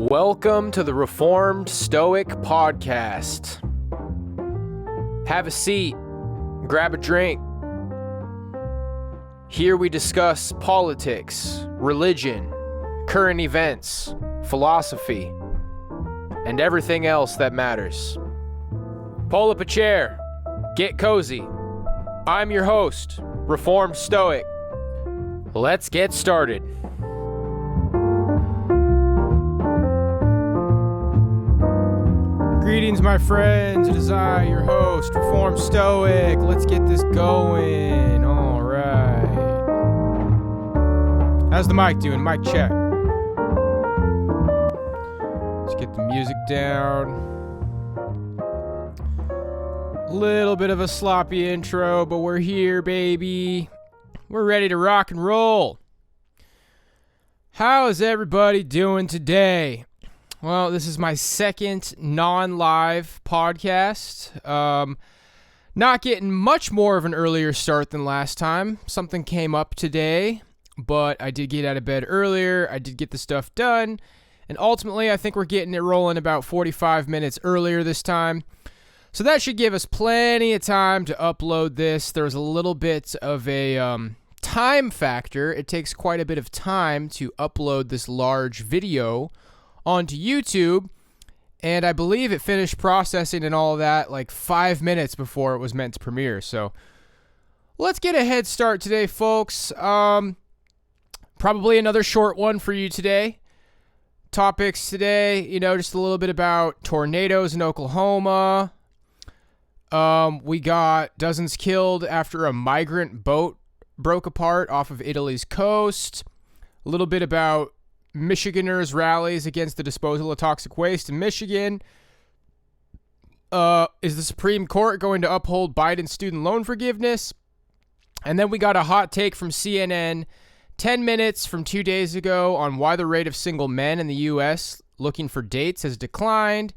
Welcome to the Reformed Stoic Podcast. Have a seat, grab a drink. Here we discuss politics, religion, current events, philosophy, and everything else that matters. Pull up a chair, get cozy. I'm your host, Reformed Stoic. Let's get started. Greetings, my friends. It is I, your host, Reformed Stoic. Let's get this going. All right. How's the mic doing? Mic check. Let's get the music down. Little bit of a sloppy intro, but we're here, baby. We're ready to rock and roll. How is everybody doing today? Well, this is my second non-live podcast. Not getting much more of an earlier start than last time. Something came up today, but I did get out of bed earlier. I did get the stuff done. And ultimately, I think we're getting it rolling about 45 minutes earlier this time. So that should give us plenty of time to upload this. There's a little bit of a time factor. It takes quite a bit of time to upload this large video onto YouTube, and I believe it finished processing and all of that like 5 minutes before it was meant to premiere. So let's get a head start today, folks. Probably another short one for you today. Topics today, just a little bit about tornadoes in Oklahoma. We got dozens killed after a migrant boat broke apart off of Italy's coast. A little bit about Michiganers' rallies against the disposal of toxic waste in Michigan. Is the Supreme Court going to uphold Biden's student loan forgiveness? And then we got a hot take from CNN, 10 minutes from 2 days ago, on why the rate of single men in the U.S. looking for dates has declined.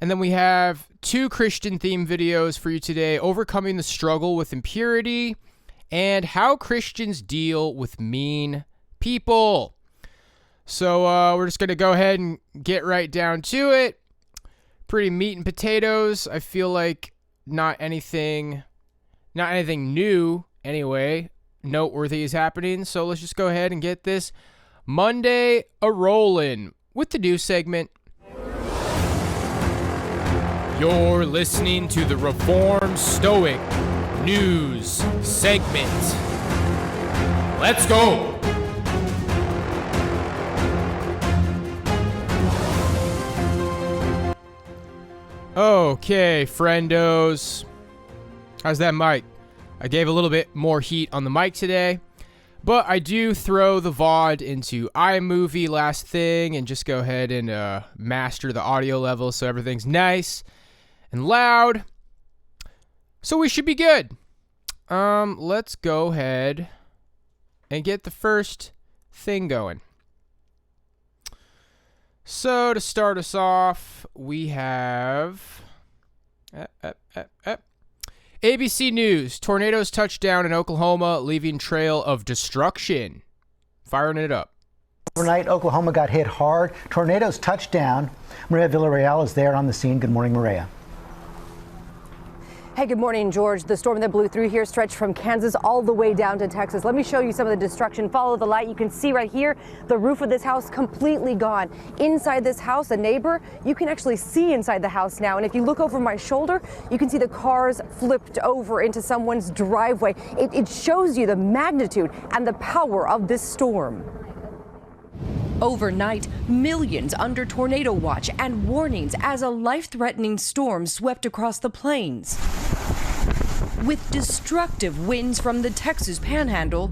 And then we have 2 Christian-themed videos for you today, overcoming the struggle with impurity and how Christians deal with mean people. So we're just going to go ahead and get right down to it. Pretty meat and potatoes. I feel like not anything new anyway, noteworthy is happening. So let's just go ahead and get this Monday a-rollin' with the news segment. You're listening to the Reformed Stoic News segment. Let's go! Okay, friendos. How's that mic? I gave a little bit more heat on the mic today, but I do throw the VOD into iMovie last thing and just go ahead and master the audio level so everything's nice and loud. So we should be good. Let's go ahead and get the first thing going. So to start us off, we have ABC News. Tornadoes touch down in Oklahoma, leaving trail of destruction. Firing it up. Overnight, Oklahoma got hit hard. Tornadoes touched down. Maria Villarreal is there on the scene. Good morning, Maria. Hey, good morning, George. The storm that blew through here stretched from Kansas all the way down to Texas. Let me show you some of the destruction. Follow the light. You can see right here, the roof of this house completely gone. Inside this house, a neighbor, you can actually see inside the house now. And if you look over my shoulder, you can see the cars flipped over into someone's driveway. It shows you the magnitude and the power of this storm. Overnight, millions under tornado watch and warnings as a life-threatening storm swept across the plains. With destructive winds from the Texas Panhandle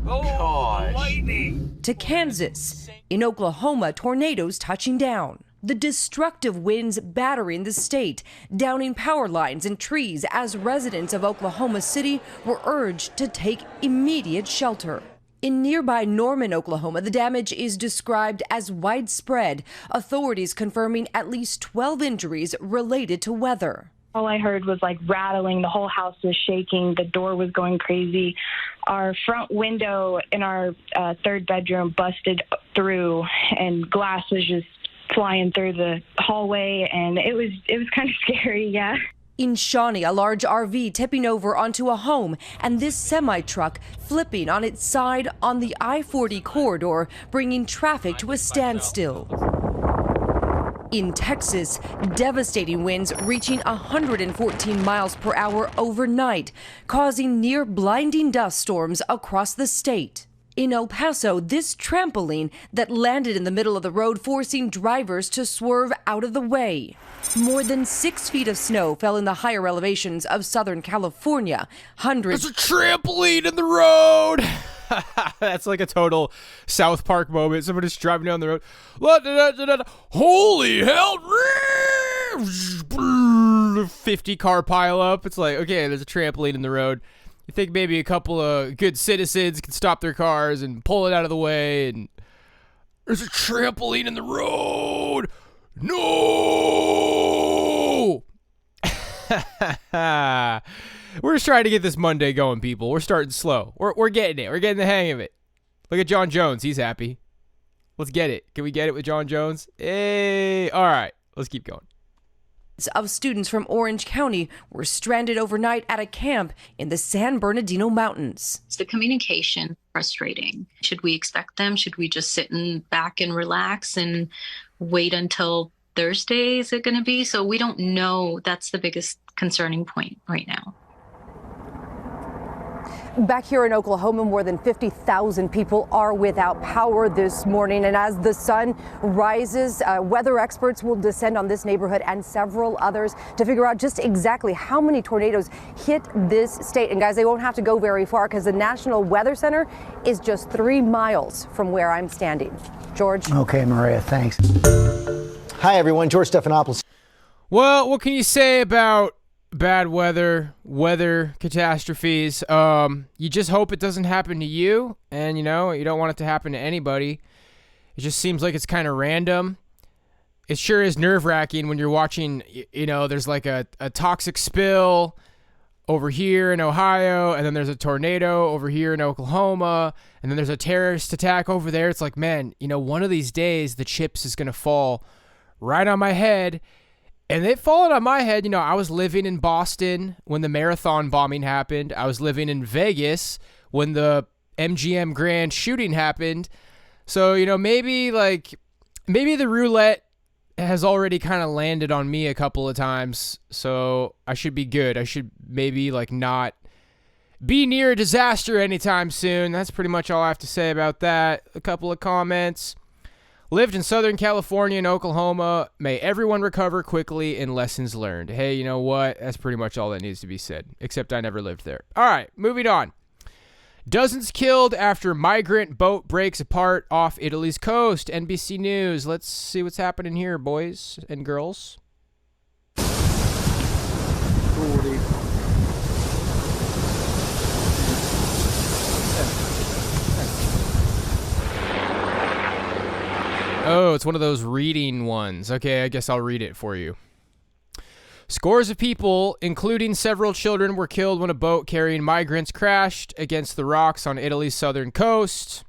to Kansas. In Oklahoma, tornadoes touching down. The destructive winds battering the state, downing power lines and trees as residents of Oklahoma City were urged to take immediate shelter. In nearby Norman, Oklahoma, the damage is described as widespread, authorities confirming at least 12 injuries related to weather. All I heard was like rattling. The whole house was shaking. The door was going crazy. Our front window in our third bedroom busted through, and glass was just flying through the hallway, and it was kind of scary, yeah. In Shawnee, a large RV tipping over onto a home, and this semi-truck flipping on its side on the I-40 corridor, bringing traffic to a standstill. In Texas, devastating winds reaching 114 miles per hour overnight, causing near blinding dust storms across the state. In El Paso, this trampoline that landed in the middle of the road, forcing drivers to swerve out of the way. More than 6 feet of snow fell in the higher elevations of Southern California. Hundreds. There's a trampoline in the road. That's like a total South Park moment. Somebody's driving down the road. Holy hell. 50 car pile up. It's like, okay, there's a trampoline in the road. You think maybe a couple of good citizens can stop their cars and pull it out of the way, and there's a trampoline in the road. No! We're just trying to get this Monday going, people. We're starting slow. We're getting it. We're getting the hang of it. Look at John Jones. He's happy. Let's get it. Can we get it with John Jones? Hey. All right. Let's keep going. Of students from Orange County were stranded overnight at a camp in the San Bernardino Mountains. It's the communication frustrating. Should we expect them? Should we just sit back and relax and wait until Thursday? Is it going to be? So we don't know. That's the biggest concerning point right now. Back here in Oklahoma, more than 50,000 people are without power this morning. And as the sun rises, weather experts will descend on this neighborhood and several others to figure out just exactly how many tornadoes hit this state. And guys, they won't have to go very far because the National Weather Center is just 3 miles from where I'm standing. George? Okay, Maria, thanks. Hi, everyone. George Stephanopoulos. Well, what can you say about bad weather catastrophes? You just hope it doesn't happen to you, and you don't want it to happen to anybody. It just seems like it's kind of random. It sure is nerve-wracking when you're watching, there's like a toxic spill over here in Ohio, and then there's a tornado over here in Oklahoma, and then there's a terrorist attack over there. It's like, man, one of these days the chips is going to fall right on my head. And they've fallen on my head. I was living in Boston when the marathon bombing happened. I was living in Vegas when the MGM Grand shooting happened. So, maybe the roulette has already kind of landed on me a couple of times. So I should be good. I should maybe not be near a disaster anytime soon. That's pretty much all I have to say about that. A couple of comments. Lived in Southern California and Oklahoma. May everyone recover quickly and lessons learned. Hey, you know what? That's pretty much all that needs to be said, except I never lived there. All right, moving on. Dozens killed after migrant boat breaks apart off Italy's coast. NBC News. Let's see what's happening here, boys and girls. Oh, it's one of those reading ones. Okay, I guess I'll read it for you. Scores of people, including several children, were killed when a boat carrying migrants crashed against the rocks on Italy's southern coast.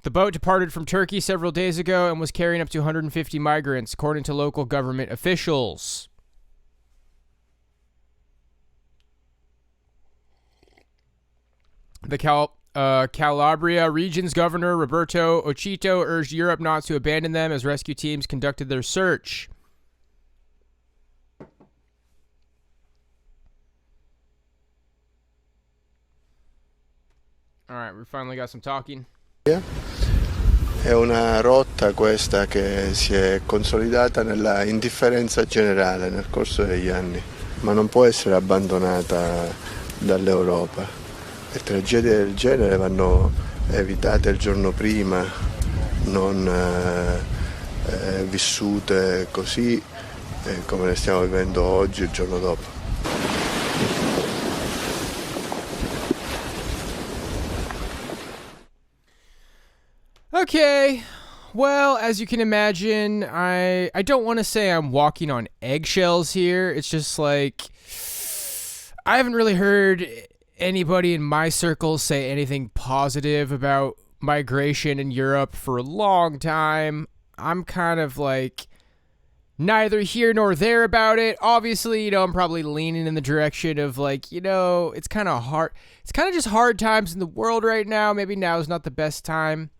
The boat departed from Turkey several days ago and was carrying up to 150 migrants, according to local government officials. The Calabria region's governor, Roberto Ochito, urged Europe not to abandon them as rescue teams conducted their search. All right, we finally got some talking. È una rotta questa che si è consolidata nella indifferenza generale nel corso degli anni, ma non può essere abbandonata dall'Europa. Le tragedie del genere vanno evitate il giorno prima, non vissute così come le stiamo vivendo oggi, il giorno dopo. Okay, well, as you can imagine, I don't want to say I'm walking on eggshells here. It's just like, I haven't really heard anybody in my circles say anything positive about migration in Europe for a long time. I'm kind of like neither here nor there about it. Obviously, I'm probably leaning in the direction of like, it's kind of hard. It's kind of just hard times in the world right now. Maybe now is not the best time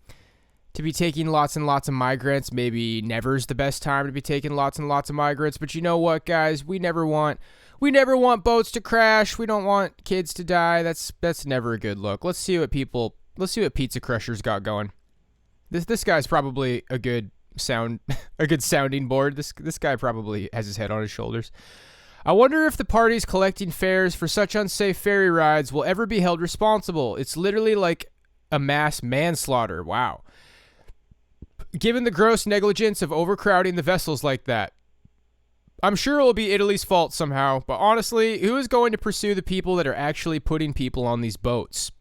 to be taking lots and lots of migrants. Maybe never's the best time to be taking lots and lots of migrants. But you know what, guys? We never want boats to crash. We don't want kids to die. That's never a good look. Let's see what Pizza Crushers got going. This guy's probably a good sounding board. This guy probably has his head on his shoulders. I wonder if the parties collecting fares for such unsafe ferry rides will ever be held responsible. It's literally like a mass manslaughter. Wow. Given the gross negligence of overcrowding the vessels like that. I'm sure it will be Italy's fault somehow, but honestly, who is going to pursue the people that are actually putting people on these boats?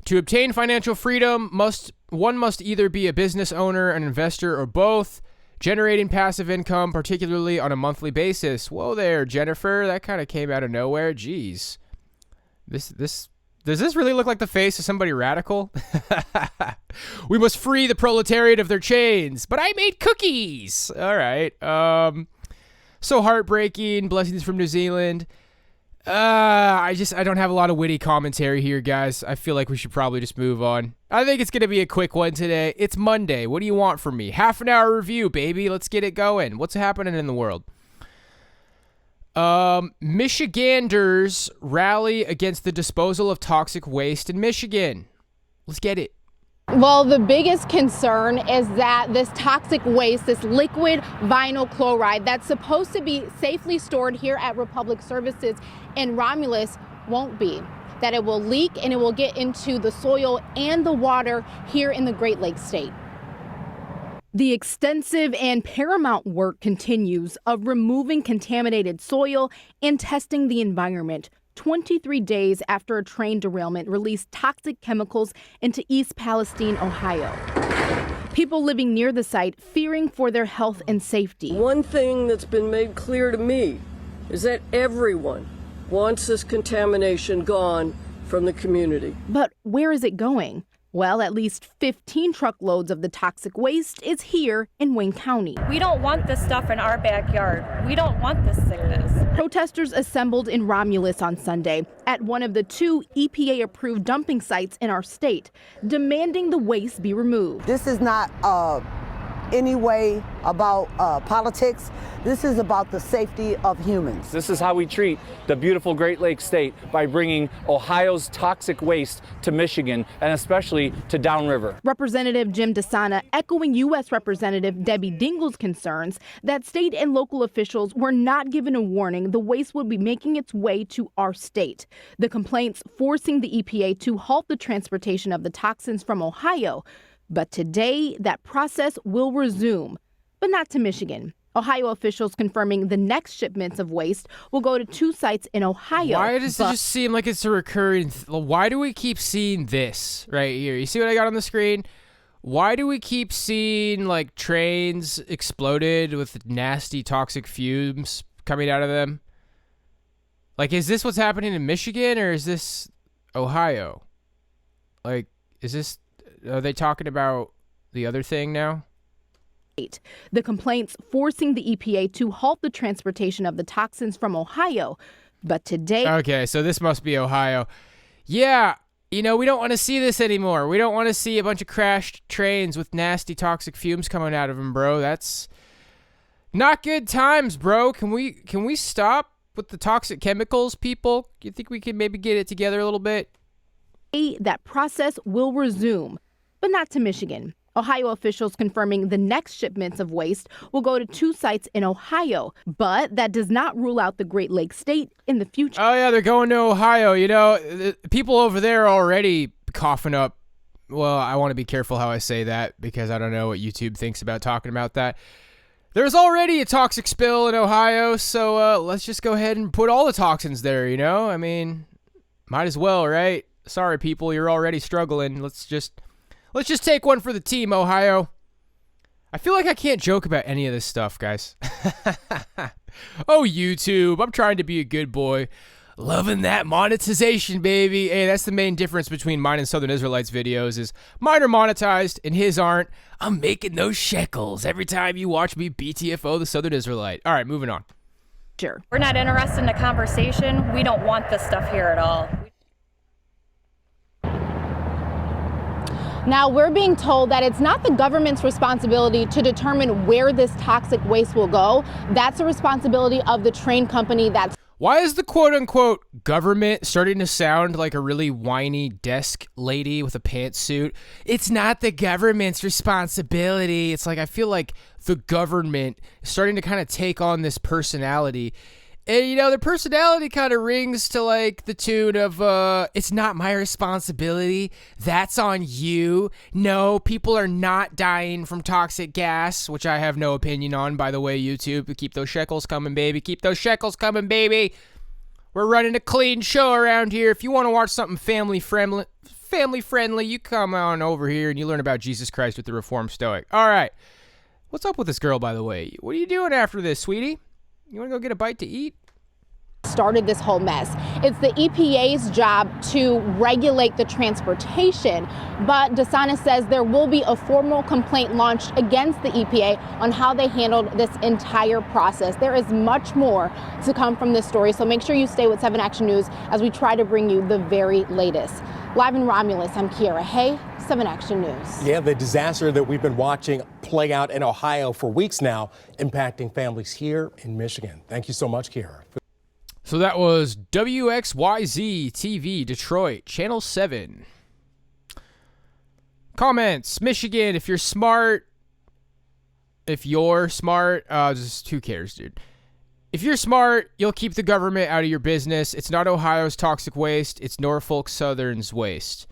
To obtain financial freedom, one must either be a business owner, an investor, or both, generating passive income, particularly on a monthly basis. Whoa there, Jennifer, that kind of came out of nowhere. Jeez. Does this really look like the face of somebody radical? We must free the proletariat of their chains, but I made cookies. All right. So heartbreaking. Blessings from New Zealand. I don't have a lot of witty commentary here, guys. I feel like we should probably just move on. I think it's going to be a quick one today. It's Monday. What do you want from me? Half an hour review, baby. Let's get it going. What's happening in the world? Michiganders rally against the disposal of toxic waste in Michigan. Let's get it. Well, the biggest concern is that this toxic waste, this liquid vinyl chloride that's supposed to be safely stored here at Republic Services in Romulus won't be. That it will leak and it will get into the soil and the water here in the Great Lakes state. The extensive and paramount work continues of removing contaminated soil and testing the environment 23 days after a train derailment released toxic chemicals into East Palestine, Ohio. People living near the site fearing for their health and safety. One thing that's been made clear to me is that everyone wants this contamination gone from the community. But where is it going? Well, at least 15 truckloads of the toxic waste is here in Wayne County. We don't want this stuff in our backyard. We don't want this sickness. Protesters assembled in Romulus on Sunday at one of the 2 EPA-approved dumping sites in our state, demanding the waste be removed. This is not any way about politics. This is about the safety of humans. This is how we treat the beautiful Great Lakes state, by bringing Ohio's toxic waste to Michigan and especially to downriver. Representative Jim DeSana echoing U.S. Representative Debbie Dingell's concerns that state and local officials were not given a warning the waste would be making its way to our state. The complaints forcing the EPA to halt the transportation of the toxins from Ohio. But today, that process will resume, but not to Michigan. Ohio officials confirming the next shipments of waste will go to 2 sites in Ohio. Why does it just seem like it's a recurring... Why do we keep seeing this right here? You see what I got on the screen? Why do we keep seeing, like, trains exploded with nasty toxic fumes coming out of them? Like, is this what's happening in Michigan, or is this Ohio? Like, is this... Are they talking about the other thing now? The complaints forcing the EPA to halt the transportation of the toxins from Ohio. But today... Okay, so this must be Ohio. Yeah, we don't want to see this anymore. We don't want to see a bunch of crashed trains with nasty toxic fumes coming out of them, bro. That's not good times, bro. Can we stop with the toxic chemicals, people? You think we can maybe get it together a little bit? That process will resume, but not to Michigan. Ohio officials confirming the next shipments of waste will go to 2 sites in Ohio, but that does not rule out the Great Lakes state in the future. Oh, yeah, they're going to Ohio. The people over there are already coughing up. Well, I want to be careful how I say that because I don't know what YouTube thinks about talking about that. There's already a toxic spill in Ohio, so let's just go ahead and put all the toxins there, I mean, might as well, right? Sorry, people, you're already struggling. Let's just take one for the team, Ohio. I feel like I can't joke about any of this stuff, guys. Oh, YouTube, I'm trying to be a good boy. Loving that monetization, baby. Hey, that's the main difference between mine and Southern Israelites videos is mine are monetized and his aren't. I'm making those shekels every time you watch me BTFO the Southern Israelite. All right, moving on. Sure. We're not interested in a conversation. We don't want this stuff here at all. Now, we're being told that it's not the government's responsibility to determine where this toxic waste will go. That's a responsibility of the train company that's... Why is the quote-unquote government starting to sound like a really whiny desk lady with a pantsuit? It's not the government's responsibility. It's like I feel like the government is starting to kind of take on this personality. And, you know, their personality kind of rings to, like, the tune of, it's not my responsibility. That's on you. No, people are not dying from toxic gas, which I have no opinion on, by the way, YouTube. Keep those shekels coming, baby. Keep those shekels coming, baby. We're running a clean show around here. If you want to watch something family friendly, you come on over here and you learn about Jesus Christ with the Reformed Stoic. All right. What's up with this girl, by the way? What are you doing after this, sweetie? You want to go get a bite to eat? Started this whole mess. It's the EPA's job to regulate the transportation, but DeSantis says there will be a formal complaint launched against the EPA on how they handled this entire process. There is much more to come from this story, so make sure you stay with 7 Action News as we try to bring you the very latest. Live in Romulus, I'm Kiera. Hey, 7 Action News. Yeah, the disaster that we've been watching play out in Ohio for weeks now, impacting families here in Michigan. Thank you so much, Kiera. So that was WXYZ TV, Detroit, Channel 7. Comments, Michigan, if you're smart, just who cares, dude? If you're smart, you'll keep the government out of your business. It's not Ohio's toxic waste, it's Norfolk Southern's waste.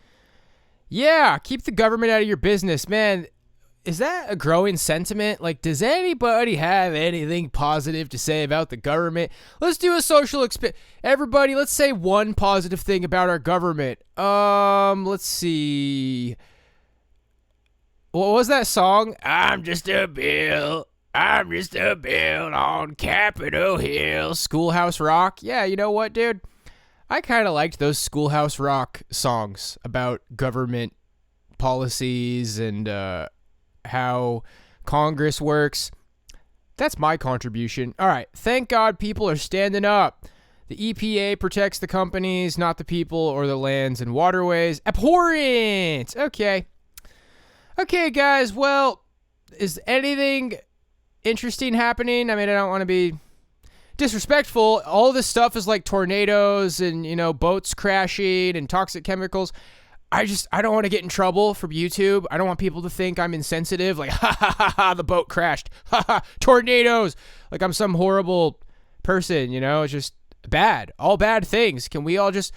Yeah, keep the government out of your business, man. Is that a growing sentiment? Like, does anybody have anything positive to say about the government? Let's do a social everybody, let's say one positive thing about our government. Let's see. What was that song? I'm just a bill on Capitol Hill. Schoolhouse Rock. Yeah, you know what, dude? I kind of liked those Schoolhouse Rock songs about government policies and, how Congress works. That's my contribution. All right. Thank God people are standing up. The EPA protects the companies, not the people or the lands and waterways. Abhorrent. Okay. Okay, guys. Well, is anything interesting happening? I mean, I don't want to be disrespectful. All this stuff is like tornadoes and, you know, boats crashing and toxic chemicals. I don't want to get in trouble from YouTube. I don't want people to think I'm insensitive. Like, the boat crashed. Tornadoes. Like I'm some horrible person, you know? It's just bad. All bad things. Can we all just...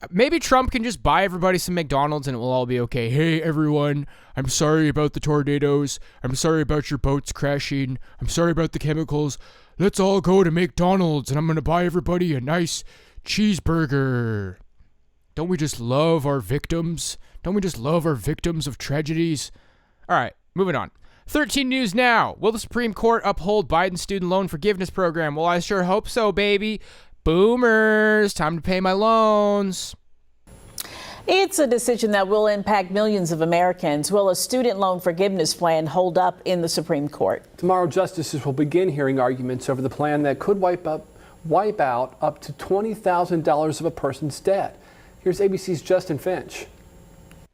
Maybe Trump can just buy everybody some McDonald's and it will all be okay. Hey, everyone. I'm sorry about the tornadoes. I'm sorry about your boats crashing. I'm sorry about the chemicals. Let's all go to McDonald's and I'm going to buy everybody a nice cheeseburger. Don't we just love our victims? Don't we just love our victims of tragedies? All right, moving on. 13 News Now. Will the Supreme Court uphold Biden's student loan forgiveness program? Well, I sure hope so, baby. Boomers, time to pay my loans. It's a decision that will impact millions of Americans. Will a student loan forgiveness plan hold up in the Supreme Court? Tomorrow, justices will begin hearing arguments over the plan that could wipe out up to $20,000 of a person's debt. Here's ABC's Justin Finch.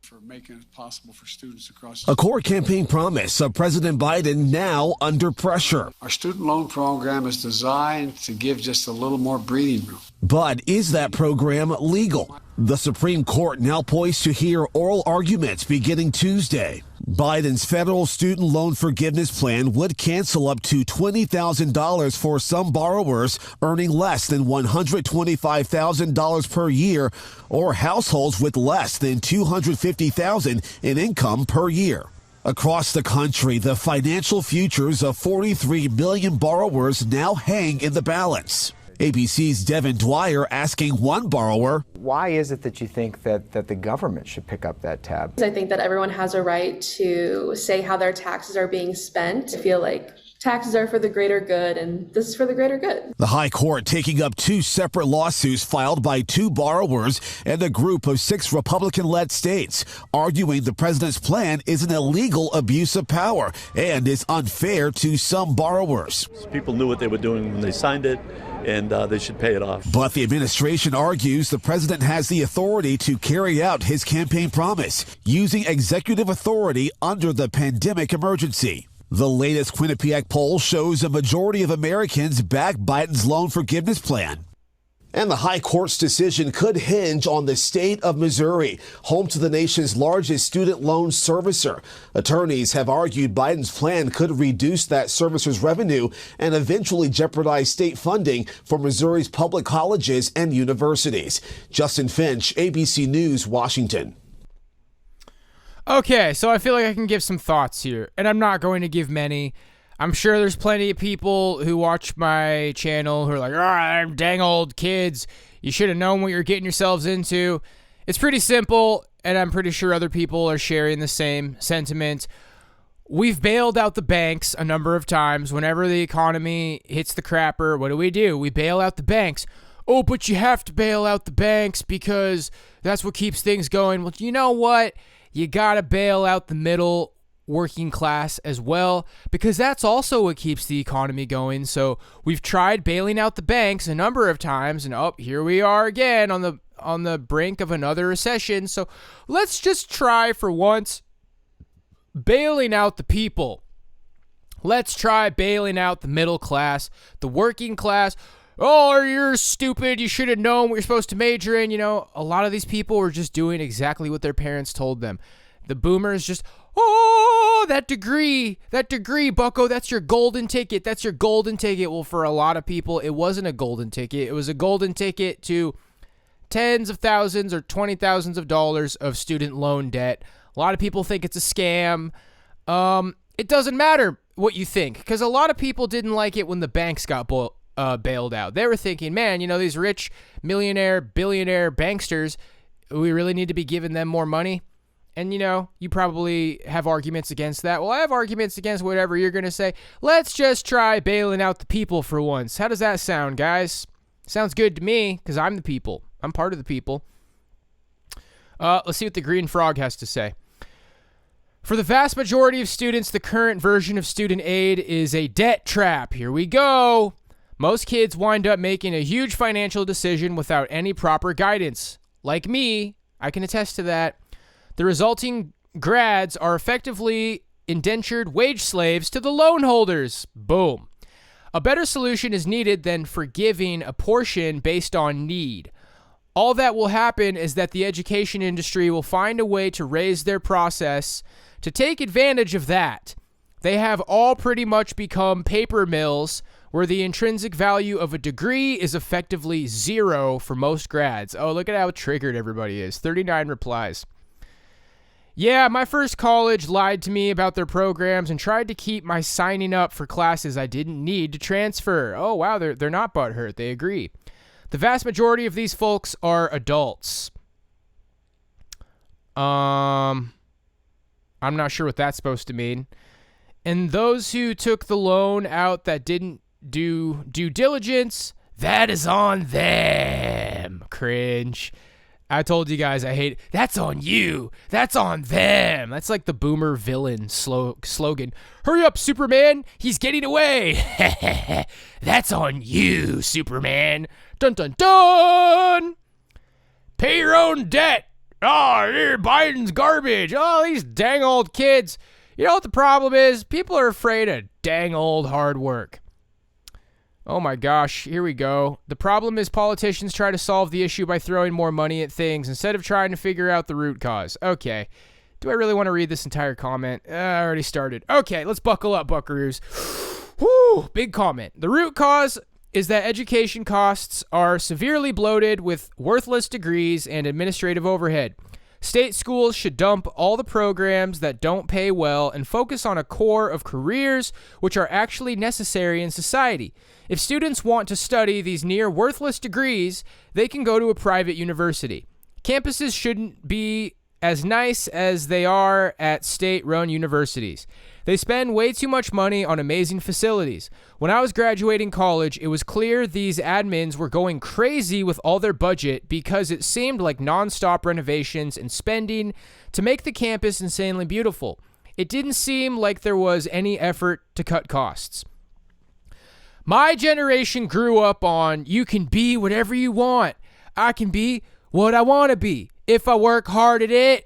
For making it possible for students across a core campaign promise of President Biden now under pressure. Our student loan program is designed to give just a little more breathing room. But is that program legal? The Supreme Court now poised to hear oral arguments beginning Tuesday. Biden's federal student loan forgiveness plan would cancel up to $20,000 for some borrowers earning less than $125,000 per year or households with less than $250,000 in income per year. Across the country, the financial futures of 43 million borrowers now hang in the balance. ABC's Devin Dwyer asking one borrower, why is it that you think that the government should pick up that tab? I think that everyone has a right to say how their taxes are being spent. I feel like taxes are for the greater good, and this is for the greater good. The High Court taking up two separate lawsuits filed by two borrowers and a group of 6 Republican-led states, arguing the president's plan is an illegal abuse of power and is unfair to some borrowers. People knew what they were doing when they signed it, and they should pay it off. But the administration argues the president has the authority to carry out his campaign promise, using executive authority under the pandemic emergency. The latest Quinnipiac poll shows a majority of Americans back Biden's loan forgiveness plan. And the High Court's decision could hinge on the state of Missouri, home to the nation's largest student loan servicer. Attorneys have argued Biden's plan could reduce that servicer's revenue and eventually jeopardize state funding for Missouri's public colleges and universities. Justin Finch, ABC News, Washington. Okay, so I feel like I can give some thoughts here, and I'm not going to give many. I'm sure there's plenty of people who watch my channel who are like, dang old kids, you should have known what you're getting yourselves into. It's pretty simple, and I'm pretty sure other people are sharing the same sentiment. We've bailed out the banks a number of times. Whenever the economy hits the crapper, what do? We bail out the banks. Oh, but you have to bail out the banks because that's what keeps things going. Well, you know what? You gotta bail out the middle working class as well, because that's also what keeps the economy going. So we've tried bailing out the banks a number of times, and here we are again on the brink of another recession. So let's just try for once bailing out the people. Let's try bailing out the middle class, the working class. Oh, you're stupid. You should have known what you're supposed to major in. You know, a lot of these people were just doing exactly what their parents told them. The boomers just, that degree, bucko, that's your golden ticket. That's your golden ticket. Well, for a lot of people, it wasn't a golden ticket. It was a golden ticket to tens of thousands or $20,000s of dollars of student loan debt. A lot of people think it's a scam. It doesn't matter what you think, because a lot of people didn't like it when the banks got bailed out. They were thinking, man, these rich millionaire, billionaire banksters, we really need to be giving them more money. And, you probably have arguments against that. Well, I have arguments against whatever you're going to say. Let's just try bailing out the people for once. How does that sound, guys? Sounds good to me, because I'm the people. I'm part of the people. Let's see what the Green Frog has to say. For the vast majority of students, the current version of student aid is a debt trap. Here we go. Most kids wind up making a huge financial decision without any proper guidance. Like me, I can attest to that. The resulting grads are effectively indentured wage slaves to the loan holders. Boom. A better solution is needed than forgiving a portion based on need. All that will happen is that the education industry will find a way to raise their process to take advantage of that. They have all pretty much become paper mills where the intrinsic value of a degree is effectively zero for most grads. Oh, look at how triggered everybody is. 39 replies. Yeah, my first college lied to me about their programs and tried to keep my signing up for classes I didn't need to transfer. Oh, wow, they're not butthurt. They agree. The vast majority of these folks are adults. I'm not sure what that's supposed to mean. And those who took the loan out that didn't do due diligence, that is on them. Cringe. I told you guys I hate it. That's on you. That's on them. That's like the boomer villain slogan. Hurry up, Superman. He's getting away. That's on you, Superman. Dun, dun, dun. Pay your own debt. Oh, here, Biden's garbage. Oh, these dang old kids. You know what the problem is? People are afraid of dang old hard work. Oh my gosh, here we go. The problem is politicians try to solve the issue by throwing more money at things instead of trying to figure out the root cause. Okay, do I really want to read this entire comment? I already started. Okay, let's buckle up, buckaroos. Whew, big comment. The root cause is that education costs are severely bloated with worthless degrees and administrative overhead. State schools should dump all the programs that don't pay well and focus on a core of careers which are actually necessary in society. If students want to study these near worthless degrees, they can go to a private university. Campuses shouldn't be as nice as they are at state-run universities. They spend way too much money on amazing facilities. When I was graduating college, it was clear these admins were going crazy with all their budget because it seemed like nonstop renovations and spending to make the campus insanely beautiful. It didn't seem like there was any effort to cut costs. My generation grew up on you can be whatever you want. I can be what I want to be. If I work hard at it,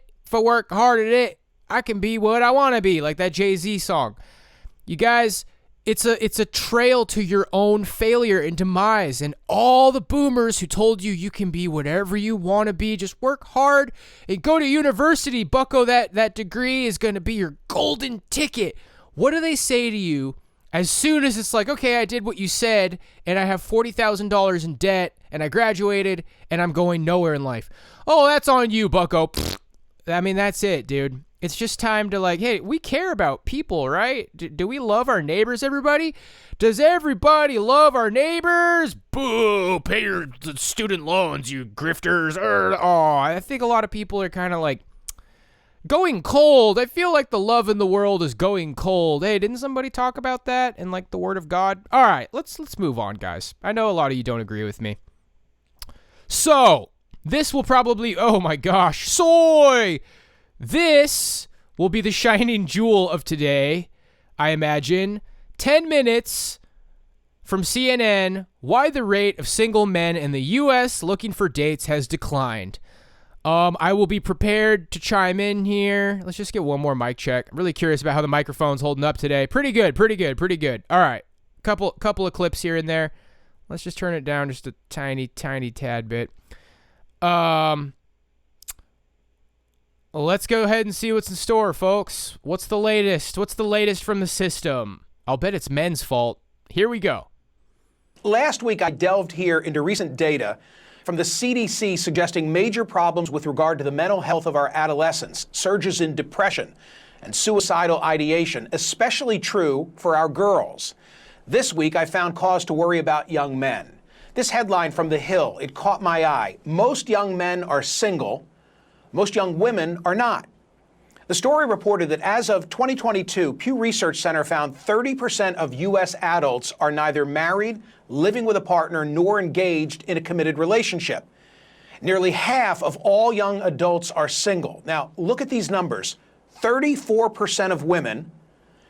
I can be what I want to be, like that Jay-Z song. You guys, it's a trail to your own failure and demise, and all the boomers who told you can be whatever you want to be, just work hard and go to university, bucko, that degree is going to be your golden ticket. What do they say to you as soon as it's like, okay, I did what you said, and I have $40,000 in debt, and I graduated, and I'm going nowhere in life? Oh, that's on you, bucko. I mean, that's it, dude. It's just time to like, hey, we care about people, right? Do we love our neighbors, everybody? Does everybody love our neighbors? Boo, pay your student loans, you grifters. Oh, I think a lot of people are kind of like going cold. I feel like the love in the world is going cold. Hey, didn't somebody talk about that in like the Word of God? All right, let's move on, guys. I know a lot of you don't agree with me. So, this will probably, oh my gosh, soy! This will be the shining jewel of today, I imagine. 10 minutes from CNN, why the rate of single men in the U.S. looking for dates has declined. I will be prepared to chime in here. Let's just get one more mic check. I'm really curious about how the microphone's holding up today. Pretty good. All right, couple of clips here and there. Let's just turn it down just a tiny tad bit. Let's go ahead and see what's in store, folks. What's the latest? What's the latest from the system? I'll bet it's men's fault. Here we go. Last week, I delved here into recent data from the CDC suggesting major problems with regard to the mental health of our adolescents, surges in depression and suicidal ideation, especially true for our girls. This week, I found cause to worry about young men. This headline from The Hill, it caught my eye. Most young men are single. Most young women are not. The story reported that as of 2022, Pew Research Center found 30% of U.S. adults are neither married, living with a partner, nor engaged in a committed relationship. Nearly half of all young adults are single. Now, look at these numbers. 34% of women,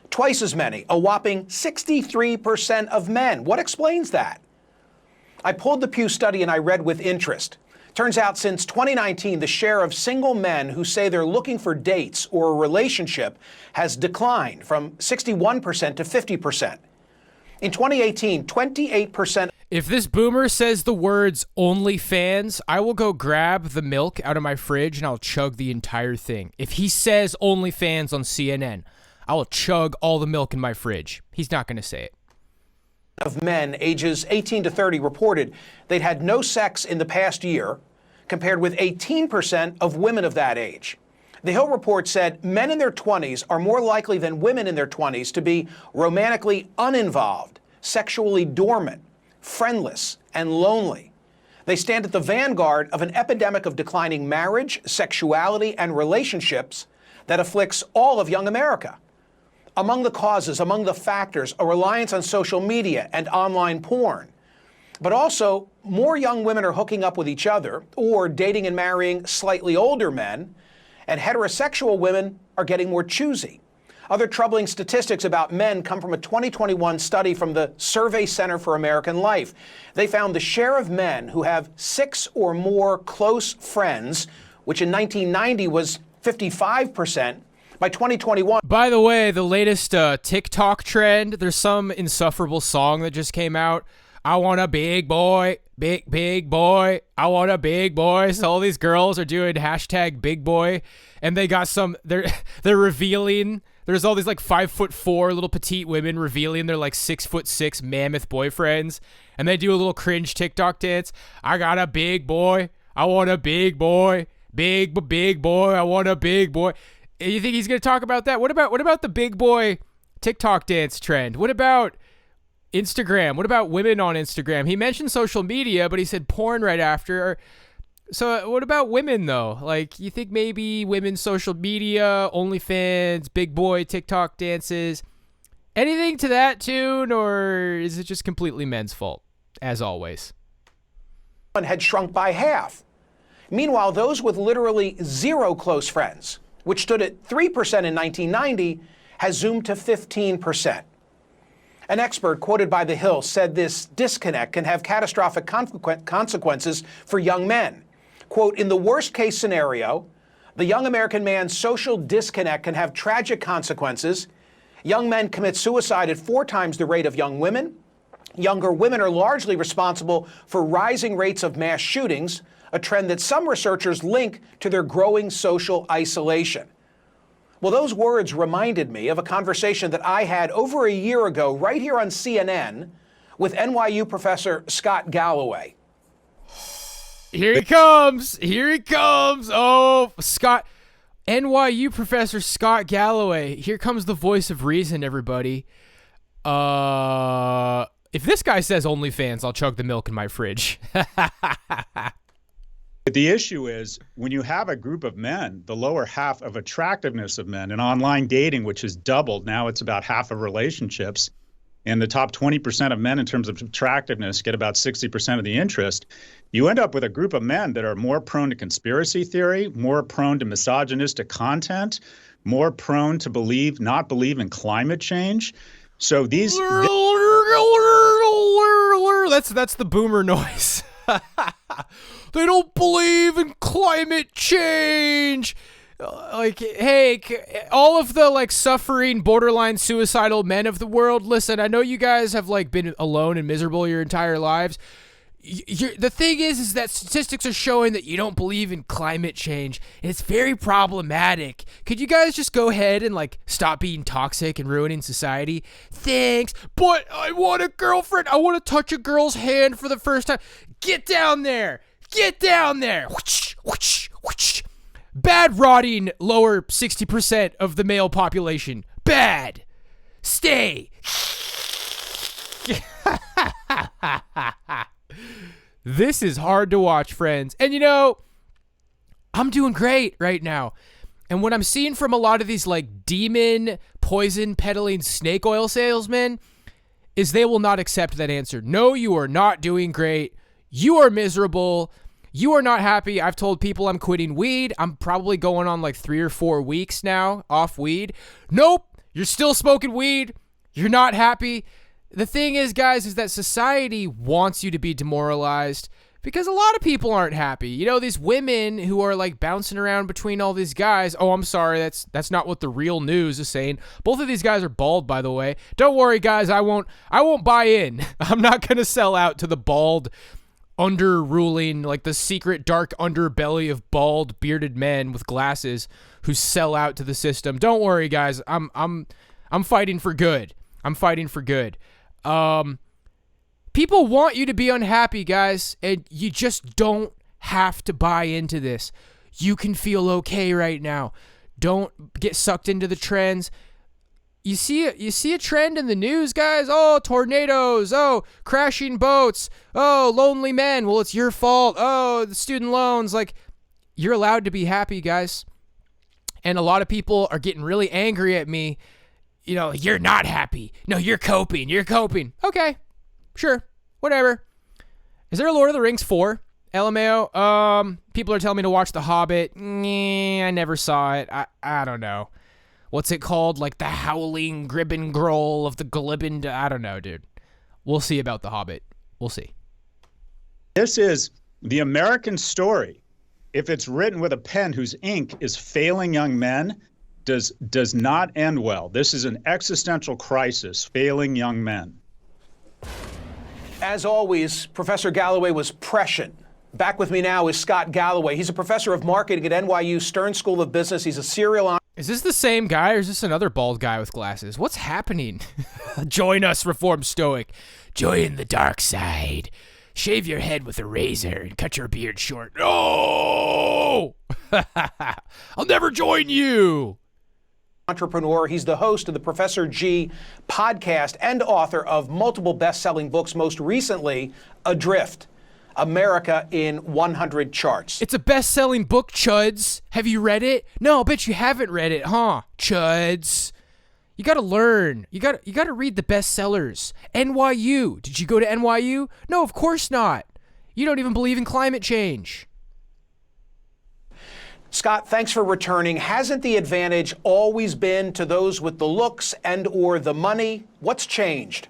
twice as many, a whopping 63% of men. What explains that? I pulled the Pew study and I read with interest. Turns out since 2019, the share of single men who say they're looking for dates or a relationship has declined from 61% to 50%. In 2018, 28%. If this boomer says the words OnlyFans, I will go grab the milk out of my fridge and I'll chug the entire thing. If he says OnlyFans on CNN, I will chug all the milk in my fridge. He's not going to say it. Of men ages 18 to 30 reported they'd had no sex in the past year, compared with 18% of women of that age. The Hill report said men in their 20s are more likely than women in their 20s to be romantically uninvolved, sexually dormant, friendless, and lonely. They stand at the vanguard of an epidemic of declining marriage, sexuality, and relationships that afflicts all of young America. Among the causes, among the factors, a reliance on social media and online porn. But also, more young women are hooking up with each other or dating and marrying slightly older men, and heterosexual women are getting more choosy. Other troubling statistics about men come from a 2021 study from the Survey Center for American Life. They found the share of men who have 6 or more close friends, which in 1990 was 55%, by 2021. By the way, the latest TikTok trend, there's some insufferable song that just came out. I want a big boy, big boy. I want a big boy. So all these girls are doing hashtag big boy, and they got some, they're revealing, there's all these like 5'4" little petite women revealing their like 6'6" mammoth boyfriends, and they do a little cringe TikTok dance. I got a big boy. I want a big boy, big boy. I want a big boy. You think he's going to talk about that? What about the big boy TikTok dance trend? What about Instagram? What about women on Instagram? He mentioned social media, but he said porn right after. So what about women though? Like, you think maybe women's social media, OnlyFans, big boy TikTok dances, anything to that tune, or is it just completely men's fault, as always? Had shrunk by half. Meanwhile, those with literally zero close friends, which stood at 3% in 1990, has zoomed to 15%. An expert quoted by The Hill said this disconnect can have catastrophic consequences for young men. Quote, in the worst case scenario, the young American man's social disconnect can have tragic consequences. Young men commit suicide at 4 times the rate of young women. Younger women are largely responsible for rising rates of mass shootings, a trend that some researchers link to their growing social isolation. Well, those words reminded me of a conversation that I had over a year ago right here on CNN with NYU professor Scott Galloway. Here he comes. Here he comes. Oh, Scott. NYU professor Scott Galloway. Here comes the voice of reason, everybody. If this guy says OnlyFans, I'll chug the milk in my fridge. The issue is when you have a group of men, the lower half of attractiveness of men in online dating, which has doubled, now it's about half of relationships, and the top 20% of men in terms of attractiveness get about 60% of the interest. You end up with a group of men that are more prone to conspiracy theory, more prone to misogynistic content, more prone to not believe in climate change. So these... That's the boomer noise. They don't believe in climate change. Like, hey, all of the like suffering, borderline suicidal men of the world, listen, I know you guys have like been alone and miserable your entire lives. The thing is that statistics are showing that you don't believe in climate change, and it's very problematic. Could you guys just go ahead and like stop being toxic and ruining society? Thanks, but I want a girlfriend. I want to touch a girl's hand for the first time. Get down there. Get down there. Whoosh, whoosh, whoosh. Bad rotting lower 60% of the male population. Bad. Stay. This is hard to watch, friends. And you know, I'm doing great right now. And what I'm seeing from a lot of these like demon poison peddling snake oil salesmen is they will not accept that answer. No, you are not doing great. You are miserable. You are not happy. I've told people I'm quitting weed. I'm probably going on like 3 or 4 weeks now off weed. Nope. You're still smoking weed. You're not happy. The thing is, guys, is that society wants you to be demoralized because a lot of people aren't happy. You know, these women who are like bouncing around between all these guys. Oh, I'm sorry. That's not what the real news is saying. Both of these guys are bald, by the way. Don't worry, guys. I won't buy in. I'm not going to sell out to the bald under-ruling, like the secret dark underbelly of bald bearded men with glasses who sell out to the system. Don't worry, guys. I'm fighting for good. I'm fighting for good. People want you to be unhappy, guys, and you just don't have to buy into this. You can feel okay right now. Don't get sucked into the trends. You see a trend in the news, guys? Oh, tornadoes. Oh, crashing boats. Oh, lonely men. Well, it's your fault. Oh, the student loans. Like, you're allowed to be happy, guys. And a lot of people are getting really angry at me. You know, you're not happy. No, you're coping. You're coping. Okay, sure, whatever. Is there a Lord of the Rings 4? LMAO? People are telling me to watch The Hobbit. I never saw it. I don't know. What's it called? Like the Howling Gribbengrol of the Glibben. I don't know, dude. We'll see about The Hobbit. We'll see. This is the American story. If it's written with a pen whose ink is failing young men, does not end well. This is an existential crisis, failing young men. As always, Professor Galloway was prescient. Back with me now is Scott Galloway. He's a professor of marketing at NYU Stern School of Business. He's a serial... Is this the same guy or is this another bald guy with glasses? What's happening? Join us, Reformed Stoic. Join the dark side. Shave your head with a razor and cut your beard short. No! I'll never join you. Entrepreneur. He's the host of the Professor G podcast and author of multiple best-selling books, most recently, Adrift. America in 100 charts. It's a best-selling book, Chuds. Have you read it? No, I bet you haven't read it, huh, Chuds? You gotta learn. You gotta read the bestsellers. NYU. Did you go to NYU? No, of course not. You don't even believe in climate change. Scott, thanks for returning. Hasn't the advantage always been to those with the looks and or the money? What's changed?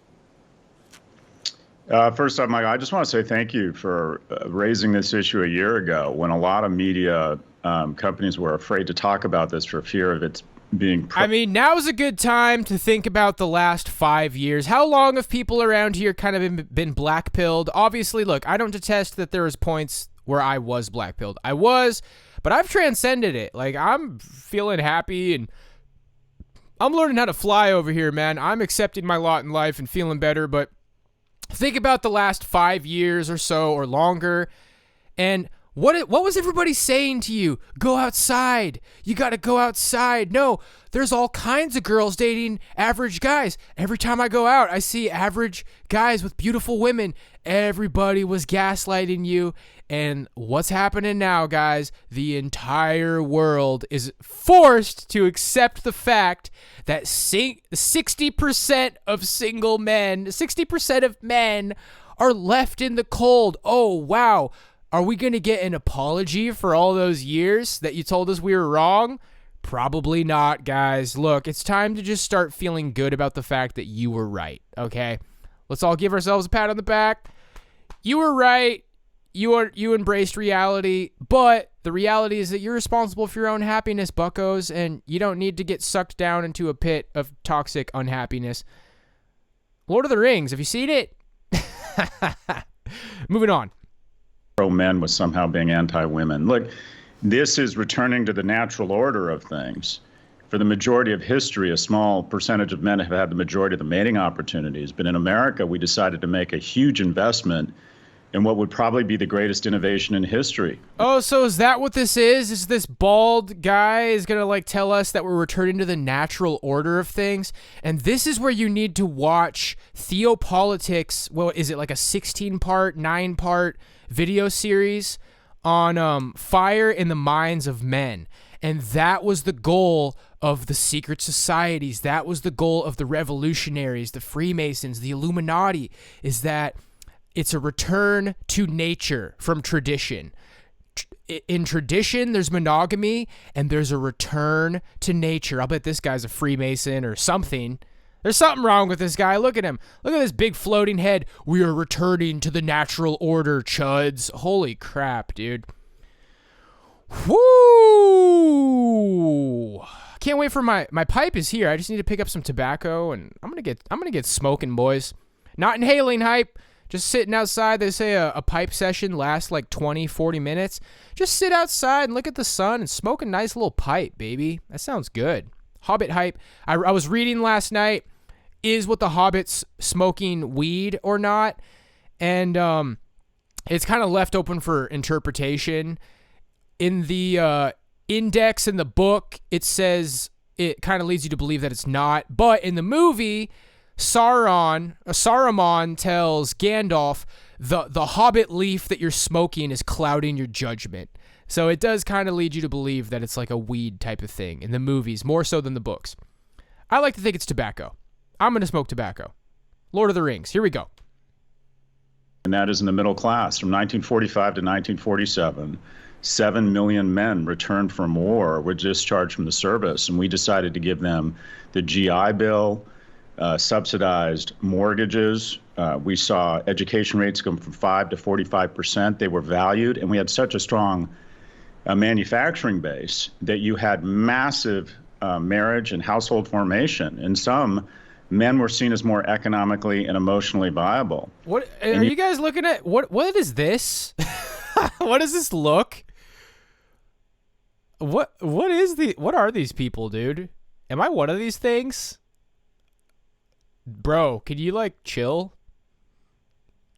First off, Michael, I just want to say thank you for raising this issue a year ago when a lot of media companies were afraid to talk about this for fear of its being... I mean, now's a good time to think about the last 5 years. How long have people around here kind of been black-pilled? Obviously, look, I don't detest that there was points where I was black-pilled. I was, but I've transcended it. Like, I'm feeling happy and I'm learning how to fly over here, man. I'm accepting my lot in life and feeling better, but think about the last 5 years or so or longer, and what was everybody saying to you? Go outside. You got to go outside. No, there's all kinds of girls dating average guys. Every time I go out, I see average guys with beautiful women. Everybody was gaslighting you. And what's happening now, guys? The entire world is forced to accept the fact that 60% of single men, 60% of men are left in the cold. Oh, wow. Are we going to get an apology for all those years that you told us we were wrong? Probably not, guys. Look, it's time to just start feeling good about the fact that you were right, okay? Let's all give ourselves a pat on the back. You were right. You embraced reality, but the reality is that you're responsible for your own happiness, buckos, and you don't need to get sucked down into a pit of toxic unhappiness. Lord of the Rings, have you seen it? Moving on. Pro-men was somehow being anti-women. Look, this is returning to the natural order of things. For the majority of history, a small percentage of men have had the majority of the mating opportunities. But in America, we decided to make a huge investment in what would probably be the greatest innovation in history. Oh, so is that what this is? Is this bald guy is going to like tell us that we're returning to the natural order of things? And this is where you need to watch Theopolitics. Well, is it like a 16-part, 9-part video series on fire in the minds of men? And that was the goal of the secret societies. That was the goal of the revolutionaries, the Freemasons, the Illuminati, is that it's a return to nature from tradition. In tradition, there's monogamy, and there's a return to nature. I'll bet this guy's a Freemason or something. There's something wrong with this guy. Look at him. Look at this big floating head. We are returning to the natural order, chuds. Holy crap, dude. Woo! Can't wait for my pipe is here. I just need to pick up some tobacco, and I'm gonna get smoking, boys. Not inhaling hype. Just sitting outside. They say a pipe session lasts like 20, 40 minutes. Just sit outside and look at the sun and smoke a nice little pipe, baby. That sounds good. Hobbit hype. I was reading last night, is what the Hobbits smoking weed or not? And it's kind of left open for interpretation. In the index in the book, it says it kind of leads you to believe that it's not. But in the movie, Saruman tells Gandalf, the Hobbit leaf that you're smoking is clouding your judgment. So it does kind of lead you to believe that it's like a weed type of thing in the movies, more so than the books. I like to think it's tobacco. I'm going to smoke tobacco. Lord of the Rings. Here we go. And that is in the middle class. From 1945 to 1947, 7 million men returned from war, were discharged from the service, and we decided to give them the GI Bill, subsidized mortgages. We saw education rates go from 5 to 45%. They were valued, and we had such a strong manufacturing base that you had massive marriage and household formation. And some men were seen as more economically and emotionally viable. What are you guys looking at? What is this? What does this look? What are these people, dude? Am I one of these things? Bro, can you like chill?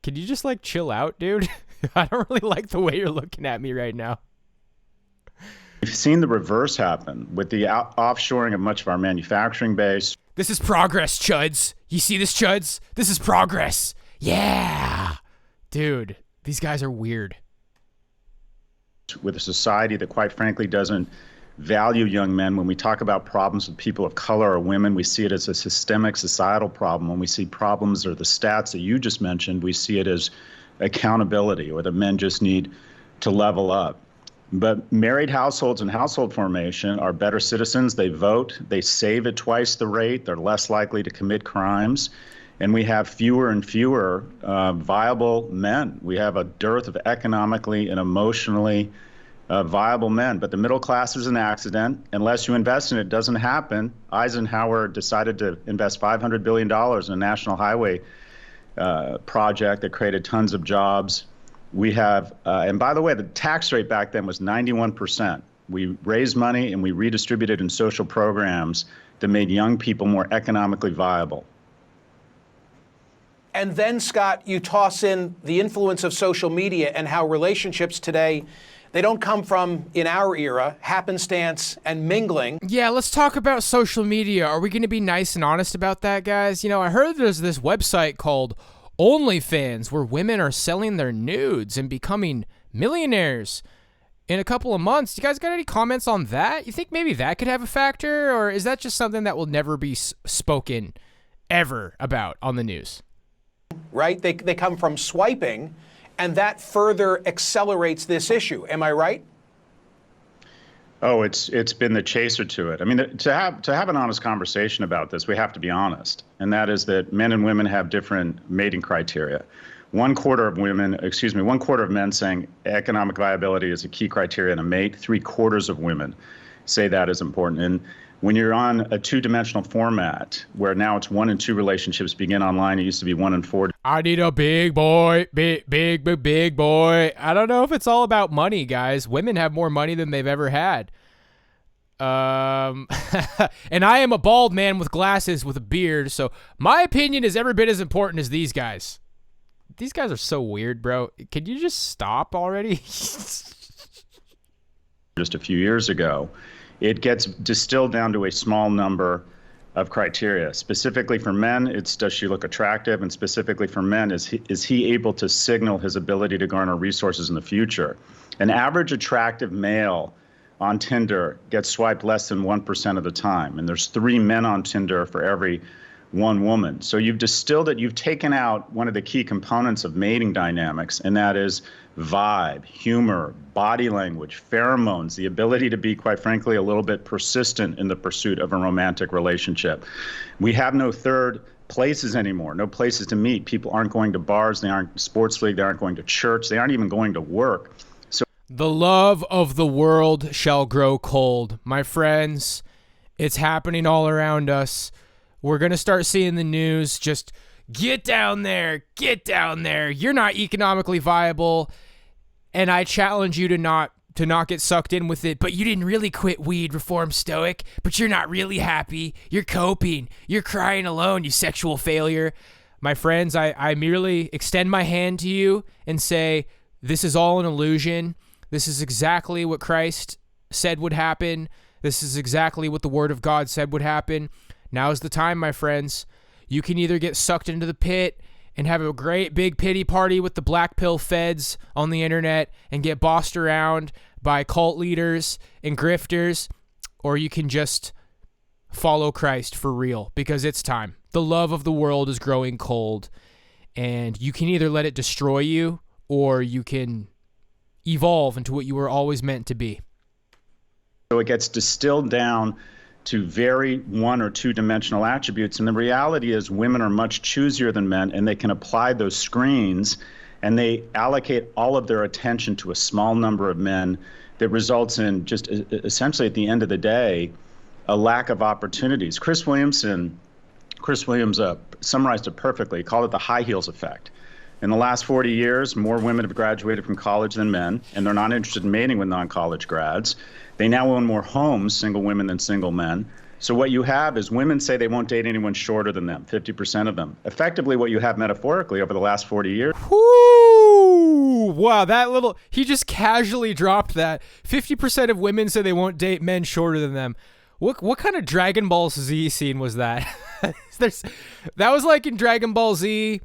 Can you just like chill out, dude? I don't really like the way you're looking at me right now. We've seen the reverse happen with the offshoring of much of our manufacturing base. This is progress, chuds. You see this, chuds? This is progress. Yeah. Dude, These guys are weird. With a society that, quite frankly, doesn't value young men. When we talk about problems with people of color or women, we see it as a systemic societal problem. When we see problems or the stats that you just mentioned, we see it as accountability, or that men just need to level up. But married households and household formation are better citizens. They vote. They save at twice the rate. They're less likely to commit crimes. And we have fewer and fewer viable men. We have a dearth of economically and emotionally viable men. But the middle class is an accident. Unless you invest in it, it doesn't happen. Eisenhower decided to invest $500 billion in a national highway project that created tons of jobs. We have, and by the way, the tax rate back then was 91%. We raised money and we redistributed in social programs that made young people more economically viable. And then, Scott, you toss in the influence of social media and how relationships today, they don't come from, in our era, happenstance and mingling. Yeah, let's talk about social media. Are we going to be nice and honest about that, guys? You know, I heard there's this website called OnlyFans where women are selling their nudes and becoming millionaires in a couple of months. You guys got any comments on that? You think maybe that could have a factor, or is that just something that will never be spoken ever about on the news? Right? They come from swiping, and that further accelerates this issue. Am I right? Oh, it's been the chaser to it. I mean, to have an honest conversation about this, we have to be honest, and that is that men and women have different mating criteria. One quarter of men saying economic viability is a key criteria to mate. 3/4 of women say that is important. And when you're on a two-dimensional format, where now it's 1 and 2 relationships begin online, it used to be 1 and 4. I need a big boy, big boy. I don't know if it's all about money, guys. Women have more money than they've ever had. And I am a bald man with glasses with a beard, so my opinion is every bit as important as these guys. These guys are so weird, bro. Can you just stop already? Just a few years ago, it gets distilled down to a small number of criteria. Specifically for men, it's does she look attractive? And specifically for men, is he able to signal his ability to garner resources in the future? An average attractive male on Tinder gets swiped less than 1% of the time. And there's 3 men on Tinder for every 1 woman. So you've distilled it, you've taken out one of the key components of mating dynamics, and that is vibe, humor, body language, pheromones, the ability to be, quite frankly, a little bit persistent in the pursuit of a romantic relationship. We have no third places anymore, no places to meet. People aren't going to bars, they aren't sports league, they aren't going to church, they aren't even going to work. So the love of the world shall grow cold. My friends, it's happening all around us. We're going to start seeing the news just get down there. You're not economically viable, and I challenge you to not get sucked in with it. But you didn't really quit weed, reform Stoic, but you're not really happy. You're coping. You're crying alone, you sexual failure. My friends, I merely extend my hand to you and say, this is all an illusion. This is exactly what Christ said would happen. This is exactly what the Word of God said would happen. Now's the time, my friends. You can either get sucked into the pit and have a great big pity party with the black pill feds on the internet and get bossed around by cult leaders and grifters, or you can just follow Christ for real, because it's time. The love of the world is growing cold, and you can either let it destroy you, or you can evolve into what you were always meant to be. So it gets distilled down to very 1 or 2 dimensional attributes. And the reality is women are much choosier than men, and they can apply those screens, and they allocate all of their attention to a small number of men that results in just essentially at the end of the day, a lack of opportunities. Chris Williams summarized it perfectly. He called it the high heels effect. In the last 40 years, more women have graduated from college than men, and they're not interested in mating with non-college grads. They now own more homes, single women, than single men. So what you have is women say they won't date anyone shorter than them, 50% of them. Effectively, what you have metaphorically over the last 40 years. Whoo! Wow, he just casually dropped that. 50% of women say they won't date men shorter than them. What kind of Dragon Ball Z scene was that? That was like in Dragon Ball Z.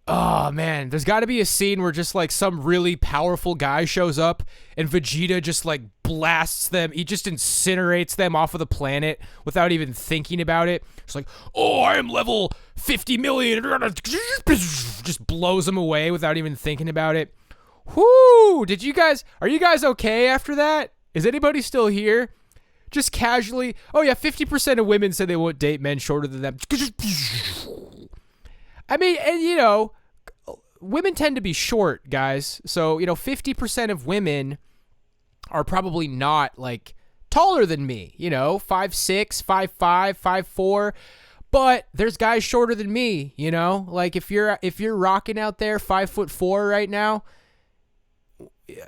Oh man, there's got to be a scene where just like some really powerful guy shows up and Vegeta just like blasts them. He just incinerates them off of the planet without even thinking about it. It's like, oh, I am level 50 million. Just blows them away without even thinking about it. Whoo! Are you guys okay after that? Is anybody still here? Just casually, oh yeah, 50% of women said they won't date men shorter than them. I mean, and you know, women tend to be short, guys. So, you know, 50% of women are probably not like taller than me, you know, 5'6", 5'5", 5'4", but there's guys shorter than me, you know? Like if you're rocking out there 5'4" right now,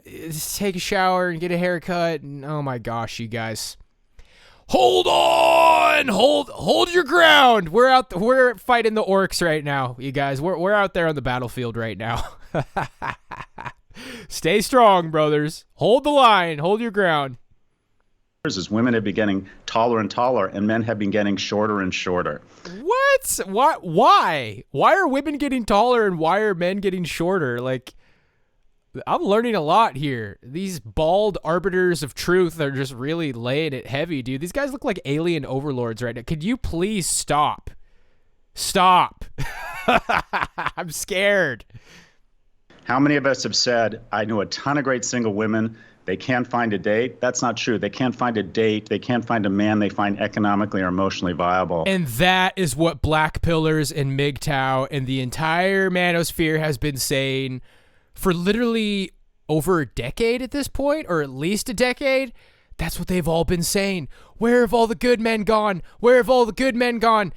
just take a shower and get a haircut and oh my gosh, you guys. Hold on! Hold your ground. We're fighting the orcs right now, you guys. We're out there on the battlefield right now. Stay strong, brothers. Hold the line. Hold your ground. As women have been getting taller and taller, and men have been getting shorter and shorter. What? Why? Why are women getting taller and why are men getting shorter? Like, I'm learning a lot here. These bald arbiters of truth are just really laying it heavy, dude. These guys look like alien overlords right now. Could you please stop? Stop. I'm scared. How many of us have said, I know a ton of great single women, they can't find a date? That's not true. They can't find a date. They can't find a man they find economically or emotionally viable. And that is what Black Pillars and MGTOW and the entire manosphere has been saying for literally over a decade at this point, or at least a decade. That's what they've all been saying. Where have all the good men gone? Where have all the good men gone?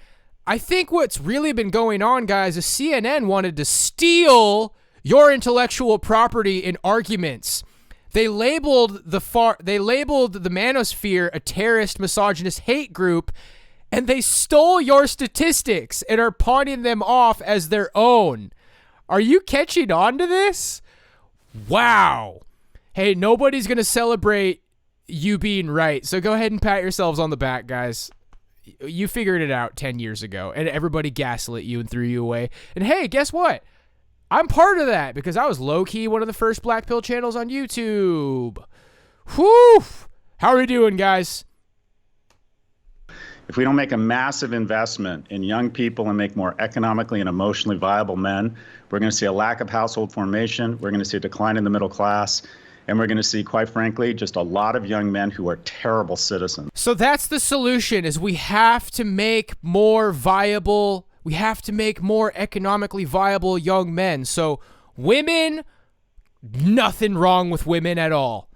I think what's really been going on, guys, is CNN wanted to steal your intellectual property in arguments. They labeled the manosphere a terrorist, misogynist hate group, and they stole your statistics and are pawning them off as their own. Are you catching on to this? Wow. Hey, nobody's going to celebrate you being right. So go ahead and pat yourselves on the back, guys. You figured it out 10 years ago, and everybody gaslit you and threw you away. And hey, guess what? I'm part of that because I was low-key one of the first Black Pill channels on YouTube. Whew. How are we doing, guys? If we don't make a massive investment in young people and make more economically and emotionally viable men, we're going to see a lack of household formation. We're going to see a decline in the middle class. And we're going to see, quite frankly, just a lot of young men who are terrible citizens. So that's the solution, is we have to make more viable, we have to make more economically viable young men. So women, nothing wrong with women at all.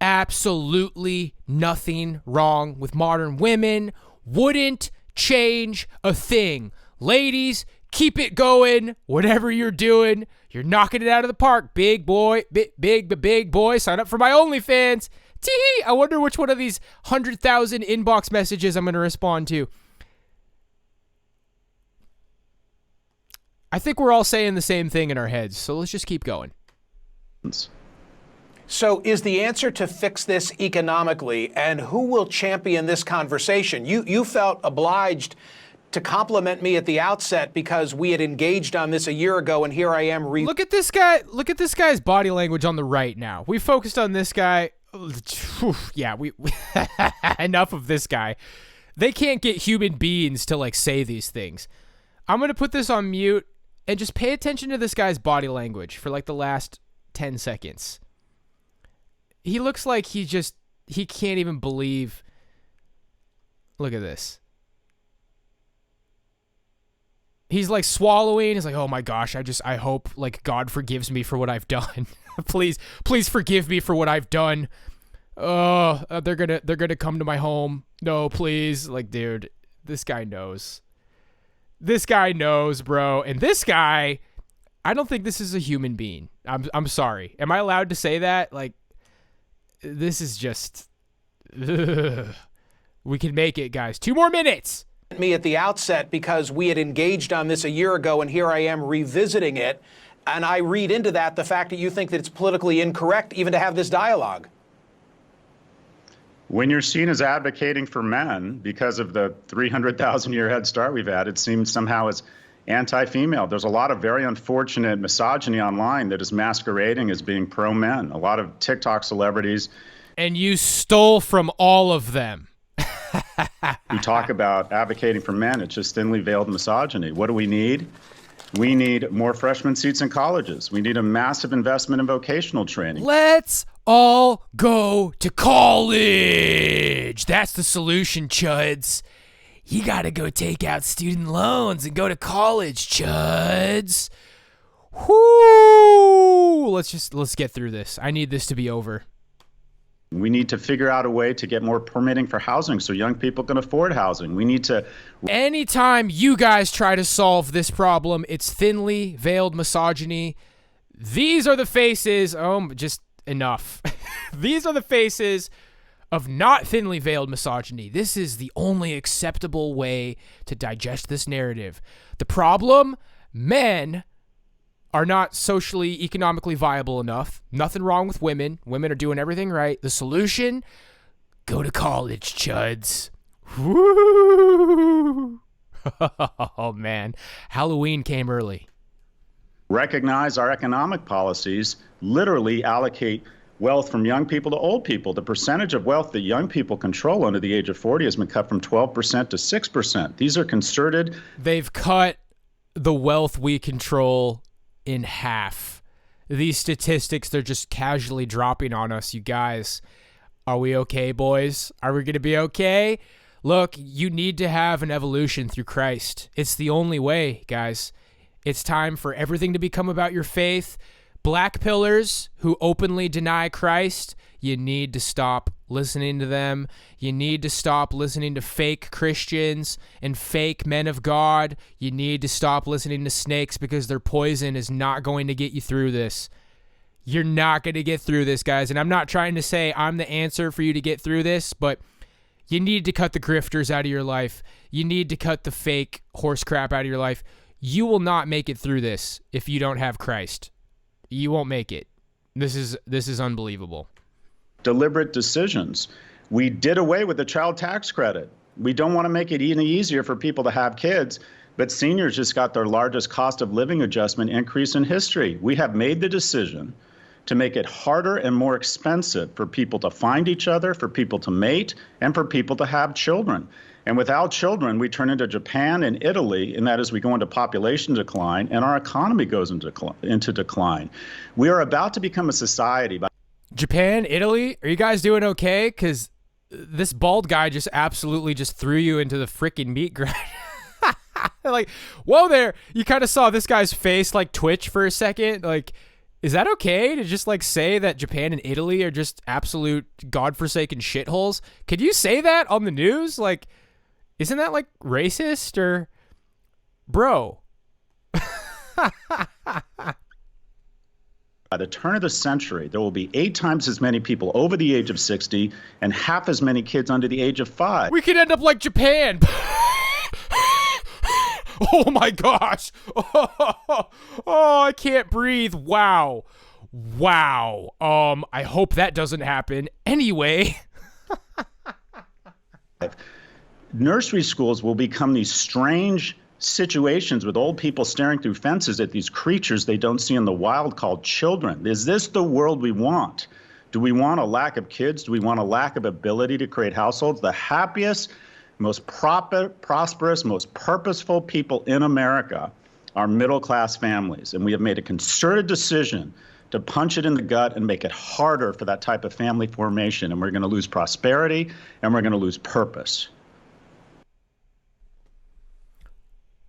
Absolutely nothing wrong with modern women. Wouldn't change a thing. Ladies, keep it going. Whatever you're doing, you're knocking it out of the park. Big boy, big boy. Sign up for my OnlyFans. Tee-hee. I wonder which one of these 100,000 inbox messages I'm going to respond to. I think we're all saying the same thing in our heads, so let's just keep going. So is the answer to fix this economically, and who will champion this conversation? You felt obliged to compliment me at the outset because we had engaged on this a year ago, and here I am. Look at this guy. Look at this guy's body language on the right now. We focused on this guy. Yeah, we enough of this guy. They can't get human beings to like say these things. I'm going to put this on mute and just pay attention to this guy's body language for like the last 10 seconds. He looks like he can't even believe. Look at this. He's like swallowing. He's like, oh my gosh, I hope like God forgives me for what I've done. please forgive me for what I've done. Oh, they're gonna come to my home. No, please. Like, dude, this guy knows. This guy knows, bro. And this guy, I don't think this is a human being. I'm sorry. Am I allowed to say that? Like, this is just, we can make it, guys. 2 more minutes. Me at the outset because we had engaged on this a year ago, and here I am revisiting it. And I read into that the fact that you think that it's politically incorrect even to have this dialogue. When you're seen as advocating for men because of the 300,000 year head start we've had, it seems somehow anti-female. There's a lot of very unfortunate misogyny online that is masquerading as being pro-men. A lot of TikTok celebrities. And you stole from all of them. who talk about advocating for men. It's just thinly veiled misogyny. What do we need? We need more freshman seats in colleges. We need a massive investment in vocational training. Let's all go to college. That's the solution, chuds. You got to go take out student loans and go to college, chuds. Whoo! Let's get through this. I need this to be over. We need to figure out a way to get more permitting for housing so young people can afford housing. We need to... Anytime you guys try to solve this problem, it's thinly veiled misogyny. These are the faces... just enough. These are the faces of not thinly veiled misogyny. This is the only acceptable way to digest this narrative. The problem? Men are not socially, economically viable enough. Nothing wrong with women. Women are doing everything right. The solution? Go to college, chuds. Woo! Oh, man. Halloween came early. Recognize our economic policies literally allocate wealth from young people to old people. The percentage of wealth that young people control under the age of 40 has been cut from 12% to 6%. These are concerted. They've cut the wealth we control in half. These statistics, they're just casually dropping on us, you guys. Are we okay, boys? Are we going to be okay? Look, you need to have an evolution through Christ. It's the only way, guys. It's time for everything to become about your faith. Black pillars who openly deny Christ, you need to stop listening to them. You need to stop listening to fake Christians and fake men of God. You need to stop listening to snakes because their poison is not going to get you through this. You're not going to get through this, guys. And I'm not trying to say I'm the answer for you to get through this, but you need to cut the grifters out of your life. You need to cut the fake horse crap out of your life. You will not make it through this if you don't have Christ. You won't make it. This is unbelievable. Deliberate decisions. We did away with the child tax credit. We don't want to make it any easier for people to have kids, but seniors just got their largest cost of living adjustment increase in history. We have made the decision to make it harder and more expensive for people to find each other, for people to mate, and for people to have children. And without children, we turn into Japan and Italy, and that is we go into population decline, and our economy goes into decline. We are about to become a society. Japan, Italy, are you guys doing okay? Because this bald guy just absolutely just threw you into the freaking meat grinder. Like, whoa there. You kind of saw this guy's face like twitch for a second. Like, is that okay to just like say that Japan and Italy are just absolute godforsaken shitholes? Could you say that on the news? Like, isn't that like racist or bro? By the turn of the century, there will be 8 times as many people over the age of 60 and half as many kids under the age of 5. We could end up like Japan. Oh my gosh. Oh, I can't breathe. Wow. I hope that doesn't happen. Anyway. Nursery schools will become these strange situations with old people staring through fences at these creatures they don't see in the wild called children. Is this the world we want? Do we want a lack of kids? Do we want a lack of ability to create households? The happiest, most prosperous, most purposeful people in America are middle-class families. And we have made a concerted decision to punch it in the gut and make it harder for that type of family formation. And we're going to lose prosperity and we're going to lose purpose.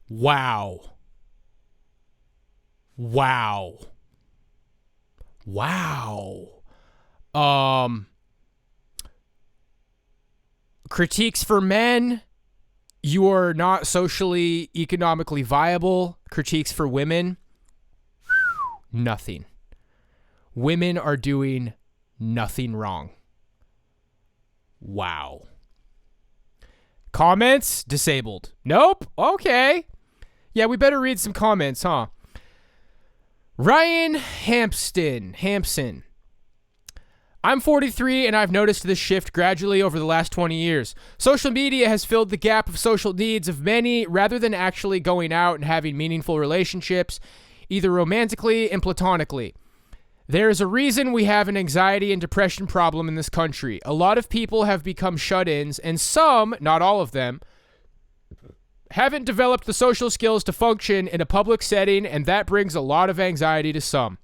Wow. Critiques for men. You are not socially, economically viable. Critiques for women. Nothing. Women are doing nothing wrong. Wow. Comments? Disabled. Nope. Okay. Yeah, we better read some comments, huh? Ryan Hampson. I'm 43 and I've noticed this shift gradually over the last 20 years. Social media has filled the gap of social needs of many rather than actually going out and having meaningful relationships, either romantically and platonically. There is a reason we have an anxiety and depression problem in this country. A lot of people have become shut-ins, and some, not all of them, haven't developed the social skills to function in a public setting, and that brings a lot of anxiety to some.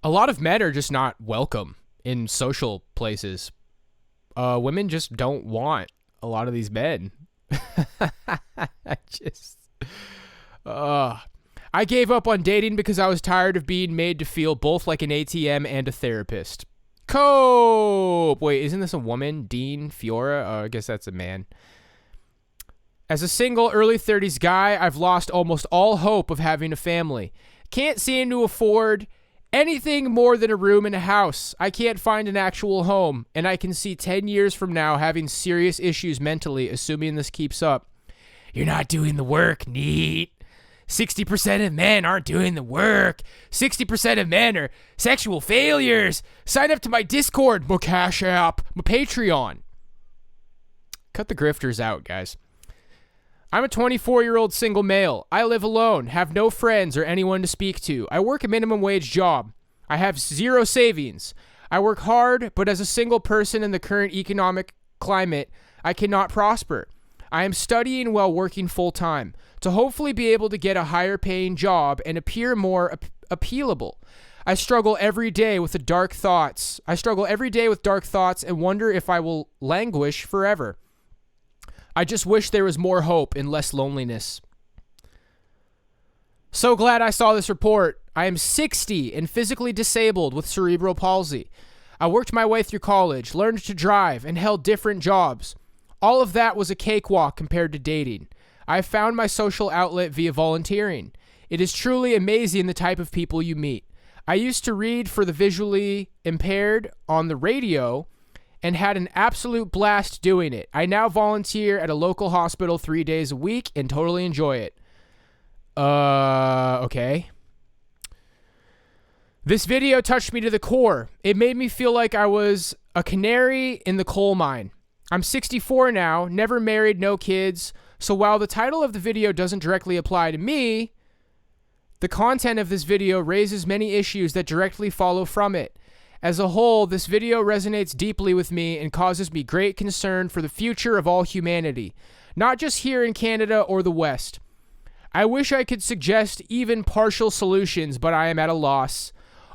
A lot of men are just not welcome in social places. Women just don't want a lot of these men. I gave up on dating because I was tired of being made to feel both like an ATM and a therapist. Cope! Wait, isn't this a woman? Dean Fiora? Oh, I guess that's a man. As a single early 30s guy, I've lost almost all hope of having a family. Can't seem to afford anything more than a room in a house. I can't find an actual home, and I can see 10 years from now having serious issues mentally, assuming this keeps up. You're not doing the work, neat. 60% of men aren't doing the work. 60% of men are sexual failures. Sign up to my Discord, my Cash App, my Patreon. Cut the grifters out, guys. I'm a 24-year-old single male. I live alone, have no friends or anyone to speak to. I work a minimum wage job. I have zero savings. I work hard, but as a single person in the current economic climate, I cannot prosper. I am studying while working full-time to hopefully be able to get a higher-paying job and appear more appealable. I struggle every day with dark thoughts and wonder if I will languish forever. I just wish there was more hope and less loneliness. So glad I saw this report. I am 60 and physically disabled with cerebral palsy. I worked my way through college, learned to drive, and held different jobs. All of that was a cakewalk compared to dating. I found my social outlet via volunteering. It is truly amazing the type of people you meet. I used to read for the visually impaired on the radio and had an absolute blast doing it. I now volunteer at a local hospital 3 days a week and totally enjoy it. Okay. This video touched me to the core. It made me feel like I was a canary in the coal mine. I'm 64 now, never married, no kids. So while the title of the video doesn't directly apply to me, the content of this video raises many issues that directly follow from it. As a whole, this video resonates deeply with me and causes me great concern for the future of all humanity, not just here in Canada or the West. I wish I could suggest even partial solutions, but I am at a loss.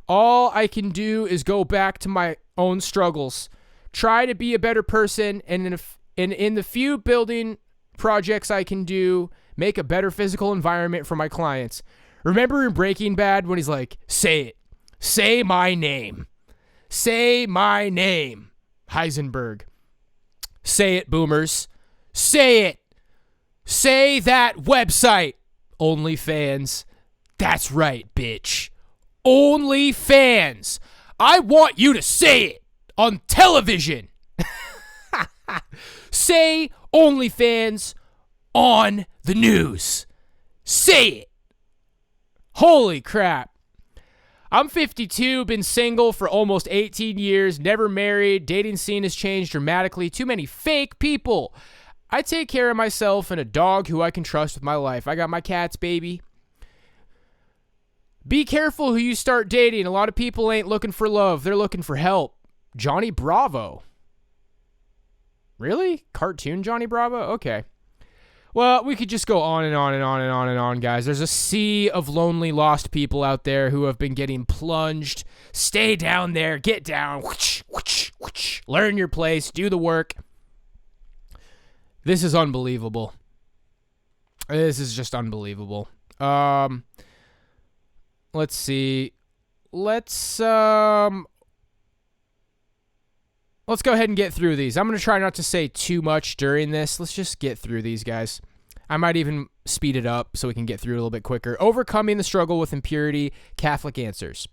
All I can do is go back to my own struggles, try to be a better person, and in the few building projects I can do, make a better physical environment for my clients. Remember in Breaking Bad when he's like, say it, say my name. Say my name, Heisenberg. Say it, boomers. Say it. Say that website. OnlyFans. That's right, bitch. OnlyFans. I want you to say it on television. Say OnlyFans on the news. Say it. Holy crap. I'm 52, been single for almost 18 years, never married, dating scene has changed dramatically, too many fake people. I take care of myself and a dog who I can trust with my life. I got my cats, baby. Be careful who you start dating. A lot of people ain't looking for love, they're looking for help. Johnny Bravo. Really? Cartoon Johnny Bravo? Okay. Well, we could just go on and on and on and on and on, guys. There's a sea of lonely, lost people out there who have been getting plunged. Stay down there. Get down. Whoosh, whoosh, whoosh. Learn your place. Do the work. This is unbelievable. This is just unbelievable. Let's see. Let's go ahead and get through these. I'm going to try not to say too much during this. Let's just get through these, guys. I might even speed it up so we can get through it a little bit quicker. Overcoming the struggle with impurity, Catholic answers.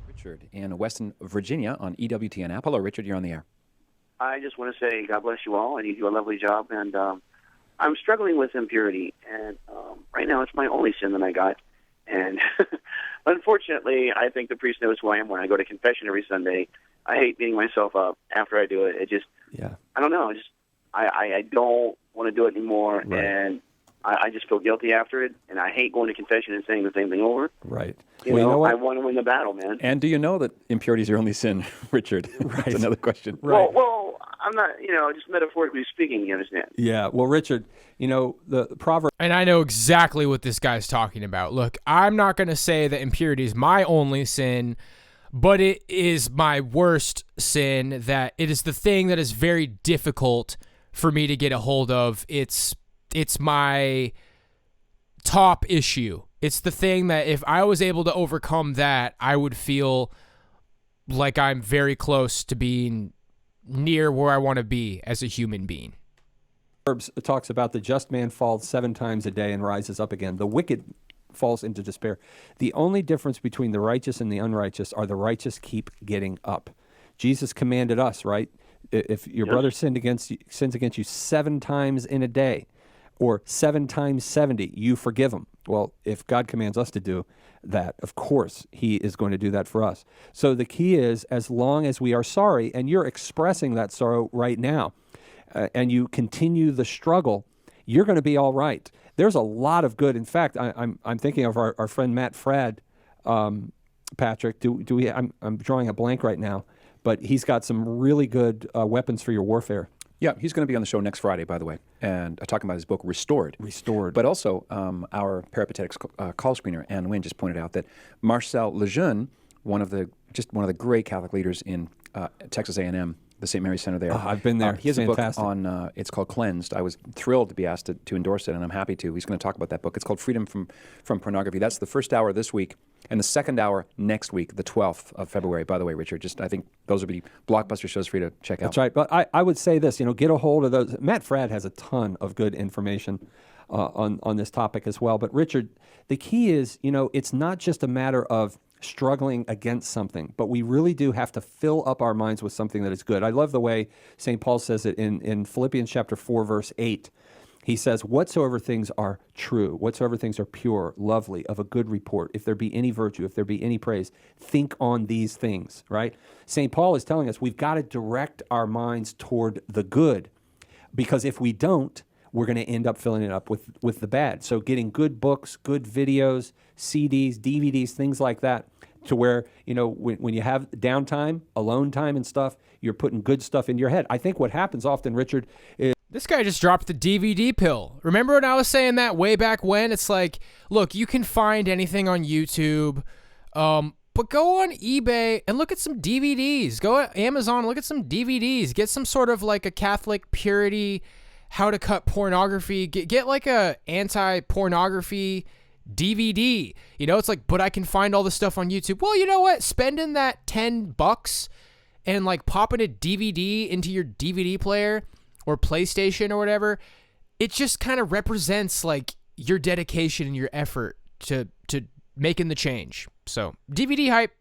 Richard in Western Virginia on EWTN App. Hello, Richard. You're on the air. I just want to say God bless you all, and you do a lovely job. And I'm struggling with impurity, and right now it's my only sin that I got. And unfortunately, I think the priest knows who I am when I go to confession every Sunday. I hate beating myself up after I do it. It just, I don't know. I don't want to do it anymore, and I just feel guilty after it, and I hate going to confession and saying the same thing over. Right. You know I want to win the battle, man. And do you know that impurity is your only sin, Richard? Right. That's another question. Well, I'm not, just metaphorically speaking, you understand? Yeah. Well, Richard, the proverb. And I know exactly what this guy's talking about. Look, I'm not going to say that impurity is my only sin, but it is my worst sin, that it is the thing that is very difficult for me to get a hold of. It's my top issue. It's the thing that if I was able to overcome that, I would feel like I'm very close to being near where I want to be as a human being. Proverbs talks about the just man falls 7 times a day and rises up again. The wicked falls into despair. The only difference between the righteous and the unrighteous are the righteous keep getting up. Jesus commanded us, right? If your brother sins against you 7 times in a day, or 7 times 70, you forgive him. Well, if God commands us to do that, of course, he is going to do that for us. So the key is, as long as we are sorry, and you're expressing that sorrow right now, and you continue the struggle, you're going to be all right. There's a lot of good. In fact, I'm thinking of our friend Matt Fradd, Patrick. I'm drawing a blank right now, but he's got some really good weapons for your warfare. Yeah, he's going to be on the show next Friday, by the way, and talking about his book, Restored. But also, our peripatetics call screener, Ann Wynn, just pointed out that Marcel Lejeune, one of the great Catholic leaders in Texas A&M, the St. Mary's Center there. I've been there. He has Fantastic. a book on, it's called Cleansed. I was thrilled to be asked to endorse it, and I'm happy to. He's going to talk about that book. It's called Freedom from Pornography. That's the first hour this week, and the second hour next week, the 12th of February. By the way, Richard, I think those would be blockbuster shows for you to check out. That's right. But I would say this, get a hold of those. Matt Fradd has a ton of good information on this topic as well. But Richard, the key is, it's not just a matter of struggling against something, but we really do have to fill up our minds with something that is good. I love the way St. Paul says it in Philippians chapter 4, verse 8. He says, whatsoever things are true, whatsoever things are pure, lovely, of a good report, if there be any virtue, if there be any praise, think on these things, right? St. Paul is telling us we've got to direct our minds toward the good, because if we don't, we're going to end up filling it up with the bad. So getting good books, good videos, CDs, DVDs, things like that, to where, when you have downtime, alone time and stuff, you're putting good stuff into your head. I think what happens often, Richard, is... This guy just dropped the DVD pill. Remember when I was saying that way back when? It's like, look, you can find anything on YouTube, but go on eBay and look at some DVDs. Go at Amazon, look at some DVDs. Get some sort of like a Catholic purity, how to cut pornography. Get like a anti-pornography DVD. It's like, but I can find all this stuff on YouTube. Well, you know what? Spending that $10 and like popping a DVD into your DVD player or PlayStation or whatever, it just kind of represents like your dedication and your effort to making the change. So DVD hype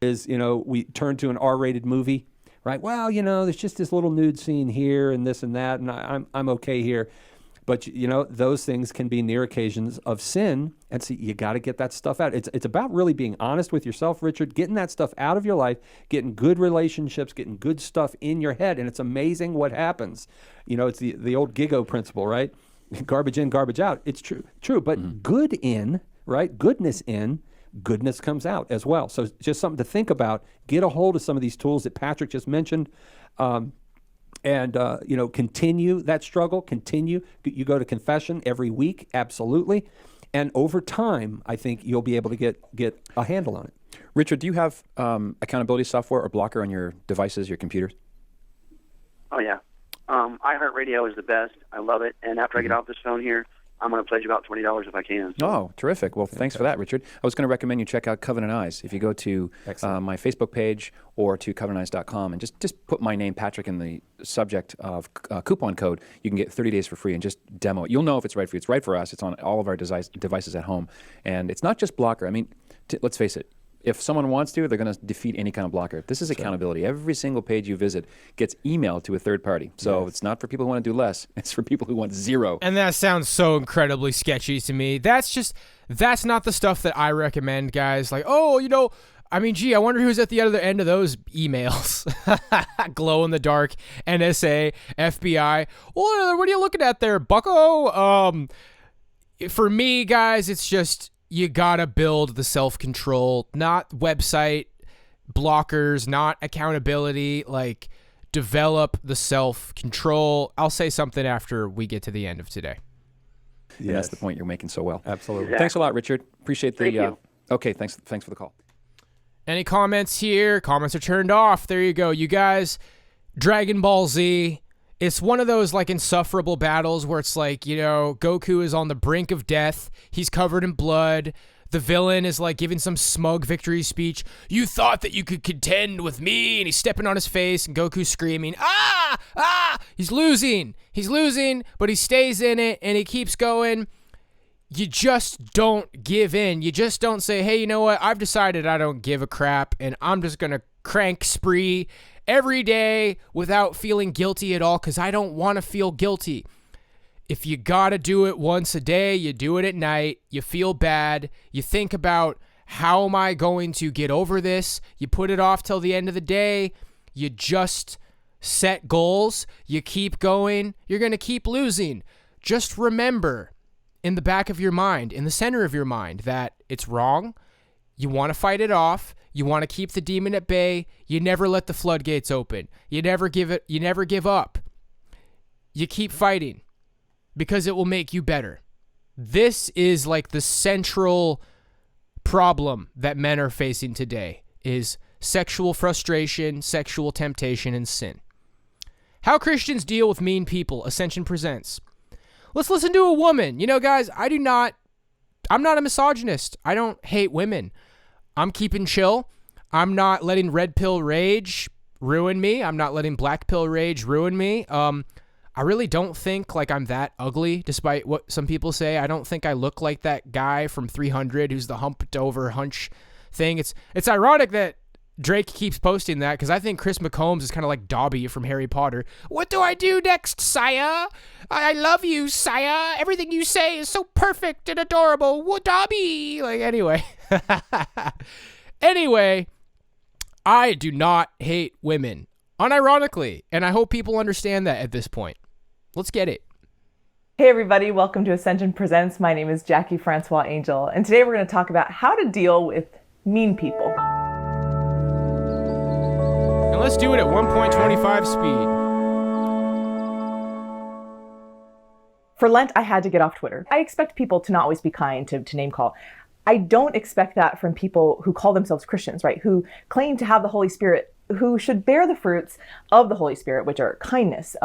is, we turn to an R-rated movie, right? Well, there's just this little nude scene here and this and that, and I'm okay here. But, those things can be near occasions of sin, and so you got to get that stuff out. It's about really being honest with yourself, Richard, getting that stuff out of your life, getting good relationships, getting good stuff in your head, and it's amazing what happens. It's the old Gigo principle, right? Garbage in, garbage out. It's true, but good in, right? Goodness in, goodness comes out as well. So just something to think about. Get a hold of some of these tools that Patrick just mentioned. And continue that struggle, continue. You go to confession every week, absolutely. And over time, I think you'll be able to get a handle on it. Richard, do you have accountability software or blocker on your devices, your computers? Oh, yeah. iHeartRadio is the best. I love it. And after I get off this phone here, I'm going to pledge about $20 if I can. So. Oh, terrific. Well, thanks for that, Richard. I was going to recommend you check out Covenant Eyes. If you go to my Facebook page or to covenanteyes.com and just put my name, Patrick, in the subject of coupon code, you can get 30 days for free and just demo it. You'll know if it's right for you. It's right for us. It's on all of our devices at home. And it's not just blocker. I mean, let's face it. If someone wants to, they're going to defeat any kind of blocker. This is accountability. Every single page you visit gets emailed to a third party. So it's not for people who want to do less. It's for people who want zero. And that sounds so incredibly sketchy to me. That's not the stuff that I recommend, guys. Like, I wonder who's at the other end of those emails. Glow in the dark, NSA, FBI. What are you looking at there, bucko? For me, guys, it's just you gotta build the self-control, not website blockers, not accountability. Like, develop the self-control. I'll say something after we get to the end of today. And that's the point you're making so well. Absolutely. Exactly. Thanks a lot, Richard. Appreciate the. Thank you. Okay, thanks for the call. Any comments here? Comments are turned off. There you go. You guys, Dragon Ball Z, it's one of those like insufferable battles where it's like, Goku is on the brink of death. He's covered in blood. The villain is like giving some smug victory speech. You thought that you could contend with me, and he's stepping on his face, and Goku's screaming, ah, ah! He's losing, but he stays in it, and he keeps going. You just don't give in. You just don't say, hey, you know what? I've decided I don't give a crap, and I'm just going to crank spree every day without feeling guilty at all, because I don't want to feel guilty. If you got to do it once a day, you do it at night, you feel bad, you think about, how am I going to get over this? You put it off till the end of the day, you just set goals, you keep going, you're going to keep losing. Just remember, in the back of your mind, in the center of your mind, that it's wrong, you want to fight it off, you want to keep the demon at bay, you never let the floodgates open, you never give up, you keep fighting. Because it will make you better. This is like the central problem that men are facing today, is sexual frustration, sexual temptation, and sin. How Christians deal with mean people, Ascension presents. Let's listen to a woman. Guys, I'm not a misogynist. I don't hate women. I'm keeping chill. I'm not letting red pill rage ruin me. I'm not letting black pill rage ruin me. I really don't think like I'm that ugly, despite what some people say. I don't think I look like that guy from 300 who's the humped over hunch thing. It's ironic that Drake keeps posting that, because I think Chris McCombs is kind of like Dobby from Harry Potter. What do I do next, sire? I love you, sire. Everything you say is so perfect and adorable. What, Dobby? Anyway. Anyway, I do not hate women, unironically, and I hope people understand that at this point. Let's get it. Hey everybody, welcome to Ascension Presents. My name is Jackie Francois Angel, and today we're going to talk about how to deal with mean people. And let's do it at 1.25 speed. For Lent, I had to get off Twitter. I expect people to not always be kind, to name call. I don't expect that from people who call themselves Christians, right? Who claim to have the Holy Spirit, who should bear the fruits of the Holy Spirit, which are kindness,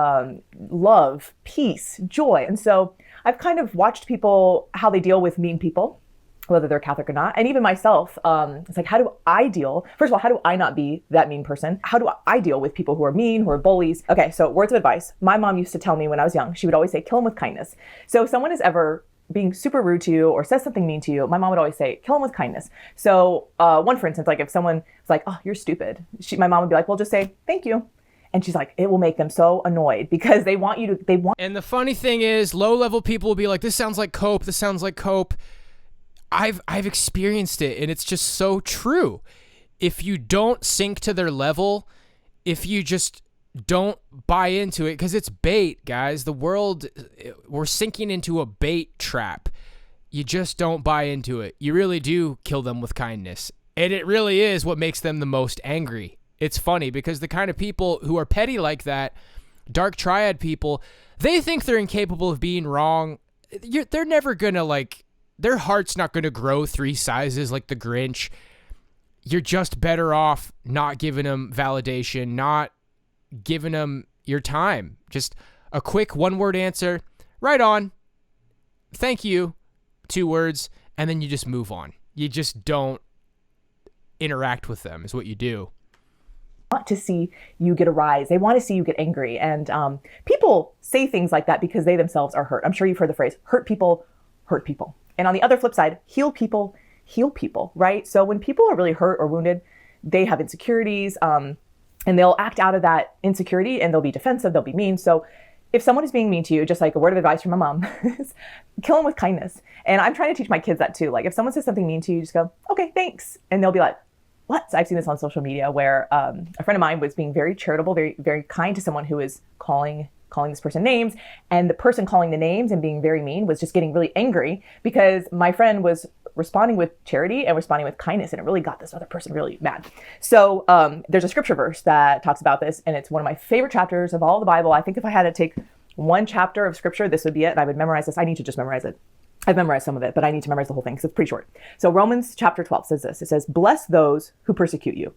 love, peace, joy. And so I've kind of watched people, how they deal with mean people, whether they're Catholic or not. And even myself, it's like, how do I deal? First of all, how do I not be that mean person? How do I deal with people who are mean, who are bullies? Okay, so words of advice. My mom used to tell me when I was young, she would always say, kill them with kindness. So if someone is ever being super rude to you or says something mean to you, my mom would always say, kill them with kindness. So one, for instance, like if someone was like, oh, you're stupid, my mom would be like, well, just say, thank you. And she's like, it will make them so annoyed because they want you to, And the funny thing is, low-level people will be like, this sounds like cope, this sounds like cope. I've experienced it, and it's just so true. If you don't sink to their level, if you just don't buy into it, because it's bait, guys. The world, we're sinking into a bait trap. You just don't buy into it. You really do kill them with kindness. And it really is what makes them the most angry. It's funny because the kind of people who are petty like that, dark triad people, they think they're incapable of being wrong. They're never going to their heart's not going to grow 3 sizes like the Grinch. You're just better off not giving them validation, not giving them your time. Just a quick one-word answer. Right on. Thank you. 2 words. And then you just move on. You just don't interact with them is what you do. Want to see you get a rise. They want to see you get angry. And people say things like that because they themselves are hurt. I'm sure you've heard the phrase, hurt people hurt people. And on the other flip side, heal people heal people, right? So when people are really hurt or wounded, they have insecurities, and they'll act out of that insecurity, and they'll be defensive, they'll be mean. So if someone is being mean to you, just like a word of advice from my mom, kill them with kindness. And I'm trying to teach my kids that too. Like if someone says something mean to you, just go, okay, thanks. And they'll be like, what? So I've seen this on social media where a friend of mine was being very charitable, very, very kind to someone who was calling this person names, and the person calling the names and being very mean was just getting really angry because my friend was responding with charity and responding with kindness, and it really got this other person really mad. So there's a scripture verse that talks about this, and it's one of my favorite chapters of all the Bible. I think if I had to take one chapter of scripture, this would be it, and I would memorize this. I need to just memorize it. I've memorized some of it, but I need to memorize the whole thing because it's pretty short. So Romans chapter 12 says this. It says, bless those who persecute you.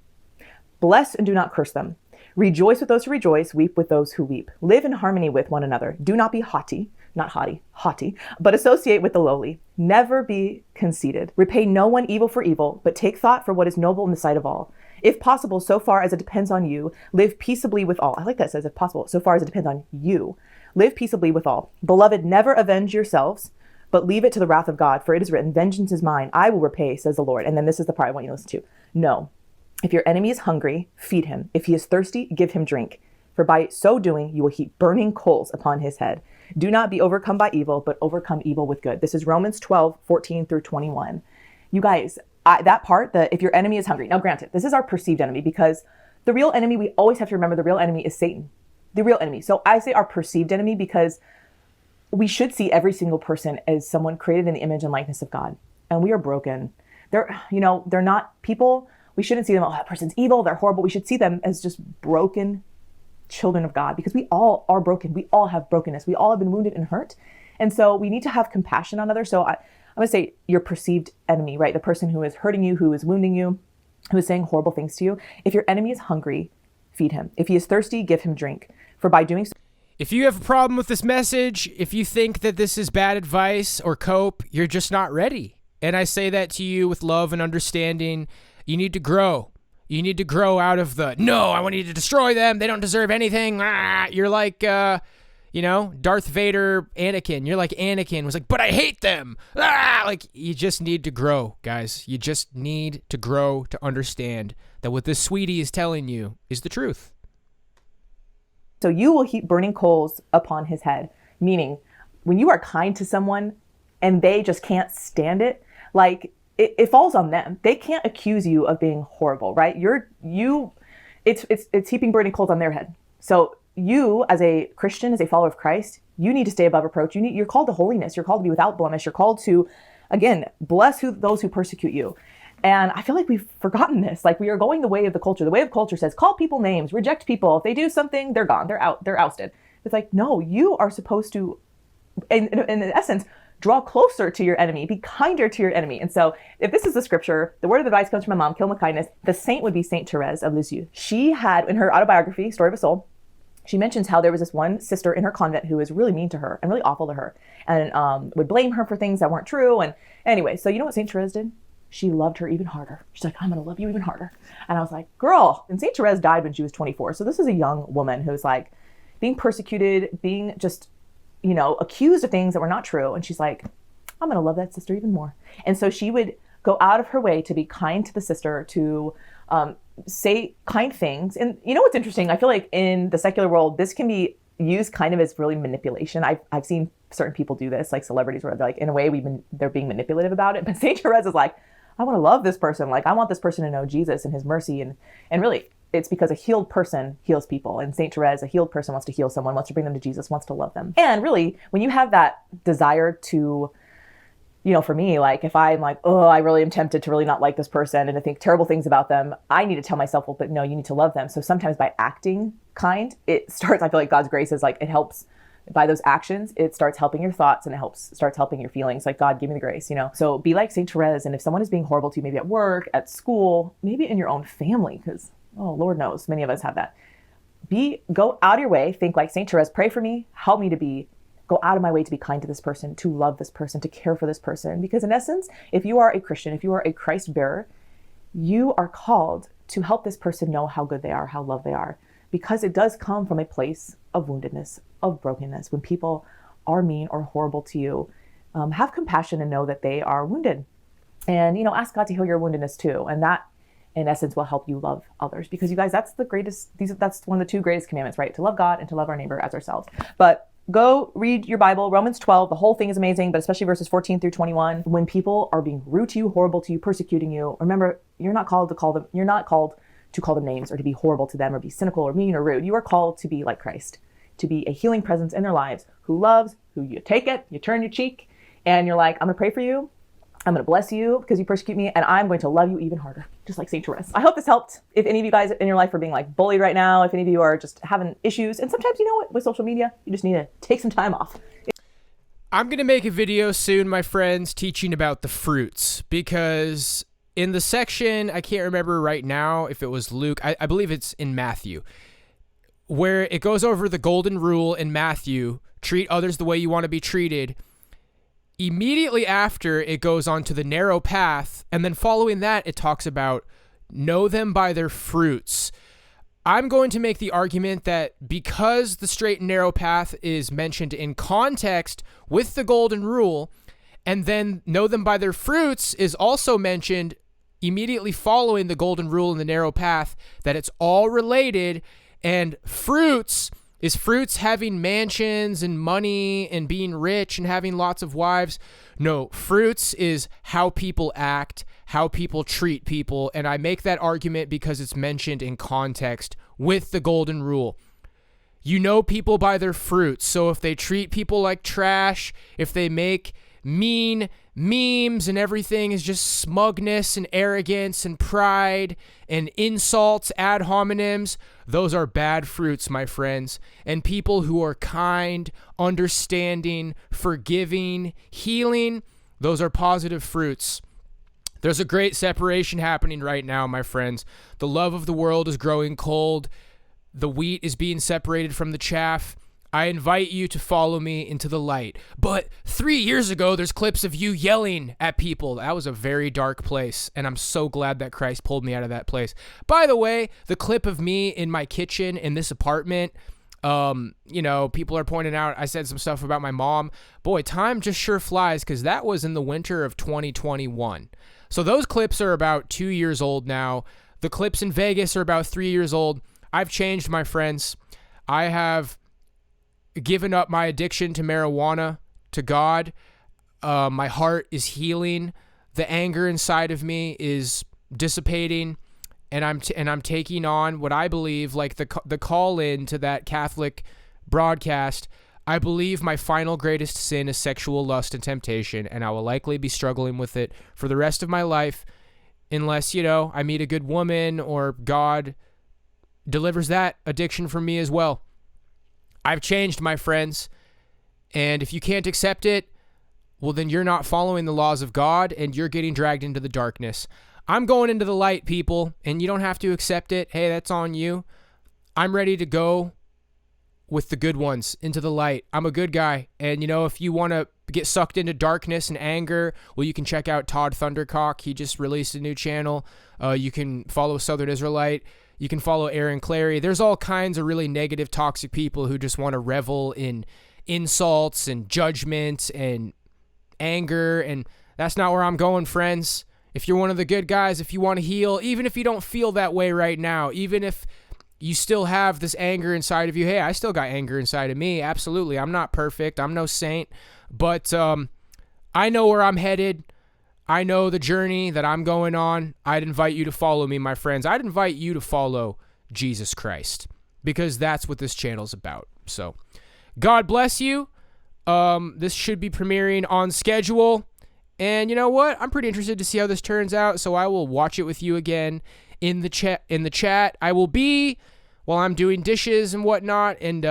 Bless and do not curse them. Rejoice with those who rejoice, weep with those who weep. Live in harmony with one another. Do not be haughty, not haughty, but associate with the lowly. Never be conceited. Repay no one evil for evil, but take thought for what is noble in the sight of all. If possible, so far as it depends on you, live peaceably with all. I like that it says, if possible, so far as it depends on you. Live peaceably with all. Beloved, never avenge yourselves, but leave it to the wrath of God, for it is written, vengeance is mine, I will repay, says the Lord. And then this is the part I want you to listen to. No. If your enemy is hungry, feed him. If he is thirsty, give him drink. For by so doing, you will heap burning coals upon his head. Do not be overcome by evil, but overcome evil with good. This is Romans 12, 14 through 21. You guys, that part, if your enemy is hungry. Now, granted, this is our perceived enemy because the real enemy, we always have to remember the real enemy is Satan. The real enemy. So I say our perceived enemy because we should see every single person as someone created in the image and likeness of God. And we are broken. They're not people. We shouldn't see them, oh, that person's evil, they're horrible. We should see them as just broken children of God because we all are broken. We all have brokenness. We all have been wounded and hurt. And so we need to have compassion on others. So I'm going to say your perceived enemy, right? The person who is hurting you, who is wounding you, who is saying horrible things to you. If your enemy is hungry, feed him. If he is thirsty, give him drink. For by doing so... If you have a problem with this message, if you think that this is bad advice or cope, you're just not ready. And I say that to you with love and understanding. You need to grow. You need to grow out of the, no, I want you to destroy them. They don't deserve anything. You're like, Darth Vader, Anakin. You're like Anakin was like, but I hate them. Like, you just need to grow, guys. You just need to grow to understand that what this sweetie is telling you is the truth. So you will heap burning coals upon his head. Meaning, when you are kind to someone and they just can't stand it, like, it falls on them. They can't accuse you of being horrible, right? It's heaping burning coals on their head. So you, as a Christian, as a follower of Christ, you need to stay above reproach. You're called to holiness. You're called to be without blemish. You're called to, again, bless those who persecute you. And I feel like we've forgotten this. Like, we are going the way of the culture. The way of culture says, call people names, reject people. If they do something, they're gone. They're out. They're ousted. It's like, no, you are supposed to, in essence, draw closer to your enemy, be kinder to your enemy. And so if this is the scripture, the word of advice comes from my mom, kill him with kindness. The saint would be Saint Therese of Lisieux. She had, in her autobiography, Story of a Soul, she mentions how there was this one sister in her convent who was really mean to her and really awful to her and would blame her for things that weren't true. And anyway, so you know what Saint Therese did? She loved her even harder. She's like, I'm going to love you even harder. And I was like, girl. And Saint Therese died when she was 24. So this is a young woman who's like being persecuted, being just, accused of things that were not true. And she's like, I'm going to love that sister even more. And so she would go out of her way to be kind to the sister, to say kind things. And you know what's interesting? I feel like in the secular world, this can be used kind of as really manipulation. I've seen certain people do this, like celebrities, where they're like, in a way, they're being manipulative about it. But Saint Therese is like, I want to love this person. Like, I want this person to know Jesus and his mercy. And really, it's because a healed person heals people. And Saint Therese, a healed person, wants to heal someone, wants to bring them to Jesus, wants to love them. And really, when you have that desire to, for me, like if I'm like, oh, I really am tempted to really not like this person and to think terrible things about them, I need to tell myself, well, but no, you need to love them. So sometimes by acting kind, I feel like God's grace is like, it helps by those actions. It starts helping your thoughts and starts helping your feelings. Like, God, give me the grace, So be like Saint Therese. And if someone is being horrible to you, maybe at work, at school, maybe in your own family, because, oh, Lord knows, many of us have that. Go out of your way, think like Saint Therese, pray for me, help me to go out of my way to be kind to this person, to love this person, to care for this person. Because in essence, if you are a Christian, if you are a Christ bearer, you are called to help this person know how good they are, how loved they are. Because it does come from a place of woundedness, of brokenness. When people are mean or horrible to you, have compassion and know that they are wounded. And, ask God to heal your woundedness too. And that, in essence, will help you love others. Because you guys, that's one of the two greatest commandments, right? To love God and to love our neighbor as ourselves. But go read your Bible, Romans 12. The whole thing is amazing, but especially verses 14 through 21. When people are being rude to you, horrible to you, persecuting you, remember, you're not called to call them names or to be horrible to them or be cynical or mean or rude. You are called to be like Christ, to be a healing presence in their lives, who loves, who you take it, you turn your cheek, and you're like, I'm going to pray for you. I'm going to bless you because you persecute me, and I'm going to love you even harder, just like St. Therese. I hope this helped. If any of you guys in your life are being bullied right now, if any of you are just having issues, and sometimes, with social media, you just need to take some time off. I'm going to make a video soon, my friends, teaching about the fruits, because in the section, I can't remember right now if it was Luke, I believe it's in Matthew, where it goes over the golden rule in Matthew, treat others the way you want to be treated. Immediately after, it goes on to the narrow path, and then following that, it talks about know them by their fruits. I'm going to make the argument that because the straight and narrow path is mentioned in context with the golden rule, and then know them by their fruits is also mentioned immediately following the golden rule and the narrow path, that it's all related, and fruits is fruits having mansions and money and being rich and having lots of wives? No, fruits is how people act, how people treat people, and I make that argument because it's mentioned in context with the golden rule. You know people by their fruits, so if they treat people like trash, if they make mean memes and everything is just smugness and arrogance and pride and insults ad hominems, those are bad fruits, my friends. And people who are kind, understanding, forgiving, healing, those are positive fruits. There's a great separation happening right now, my friends. The love of the world is growing cold. The wheat is being separated from the chaff. I invite you to follow me into the light. But 3 years ago, there's clips of you yelling at people. That was a very dark place, and I'm so glad that Christ pulled me out of that place. By the way, the clip of me in my kitchen in this apartment, people are pointing out I said some stuff about my mom. Boy, time just sure flies, because that was in the winter of 2021. So those clips are about 2 years old now. The clips in Vegas are about 3 years old. I've changed, my friends. I have given up my addiction to marijuana to God. My heart is healing. The anger inside of me is dissipating, and I'm taking on what I believe, like the call in to that Catholic broadcast. I believe my final greatest sin is sexual lust and temptation, and I will likely be struggling with it for the rest of my life, unless I meet a good woman or God delivers that addiction from me as well. I've changed, my friends, and if you can't accept it, well, then you're not following the laws of God, and you're getting dragged into the darkness. I'm going into the light, people, and you don't have to accept it. Hey, that's on you. I'm ready to go with the good ones into the light. I'm a good guy, and if you want to get sucked into darkness and anger, well, you can check out Todd Thundercock. He just released a new channel. You can follow Southern Israelite. You can follow Aaron Clary. There's all kinds of really negative, toxic people who just want to revel in insults and judgment and anger, and that's not where I'm going, friends. If you're one of the good guys, if you want to heal, even if you don't feel that way right now, even if you still have this anger inside of you, hey, I still got anger inside of me, absolutely. I'm not perfect. I'm no saint, but I know where I'm headed. I know the journey that I'm going on. I'd invite you to follow me, my friends. I'd invite you to follow Jesus Christ, because that's what this channel's about. So, God bless you. This should be premiering on schedule. And you know what? I'm pretty interested to see how this turns out, so I will watch it with you again in the chat. I will be while I'm doing dishes and whatnot, and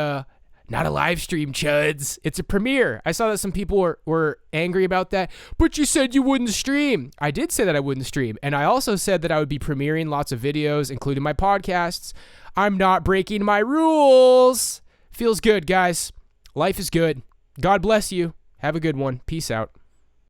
not a live stream, chuds. It's a premiere. I saw that some people were angry about that. But you said you wouldn't stream. I did say that I wouldn't stream. And I also said that I would be premiering lots of videos, including my podcasts. I'm not breaking my rules. Feels good, guys. Life is good. God bless you. Have a good one. Peace out.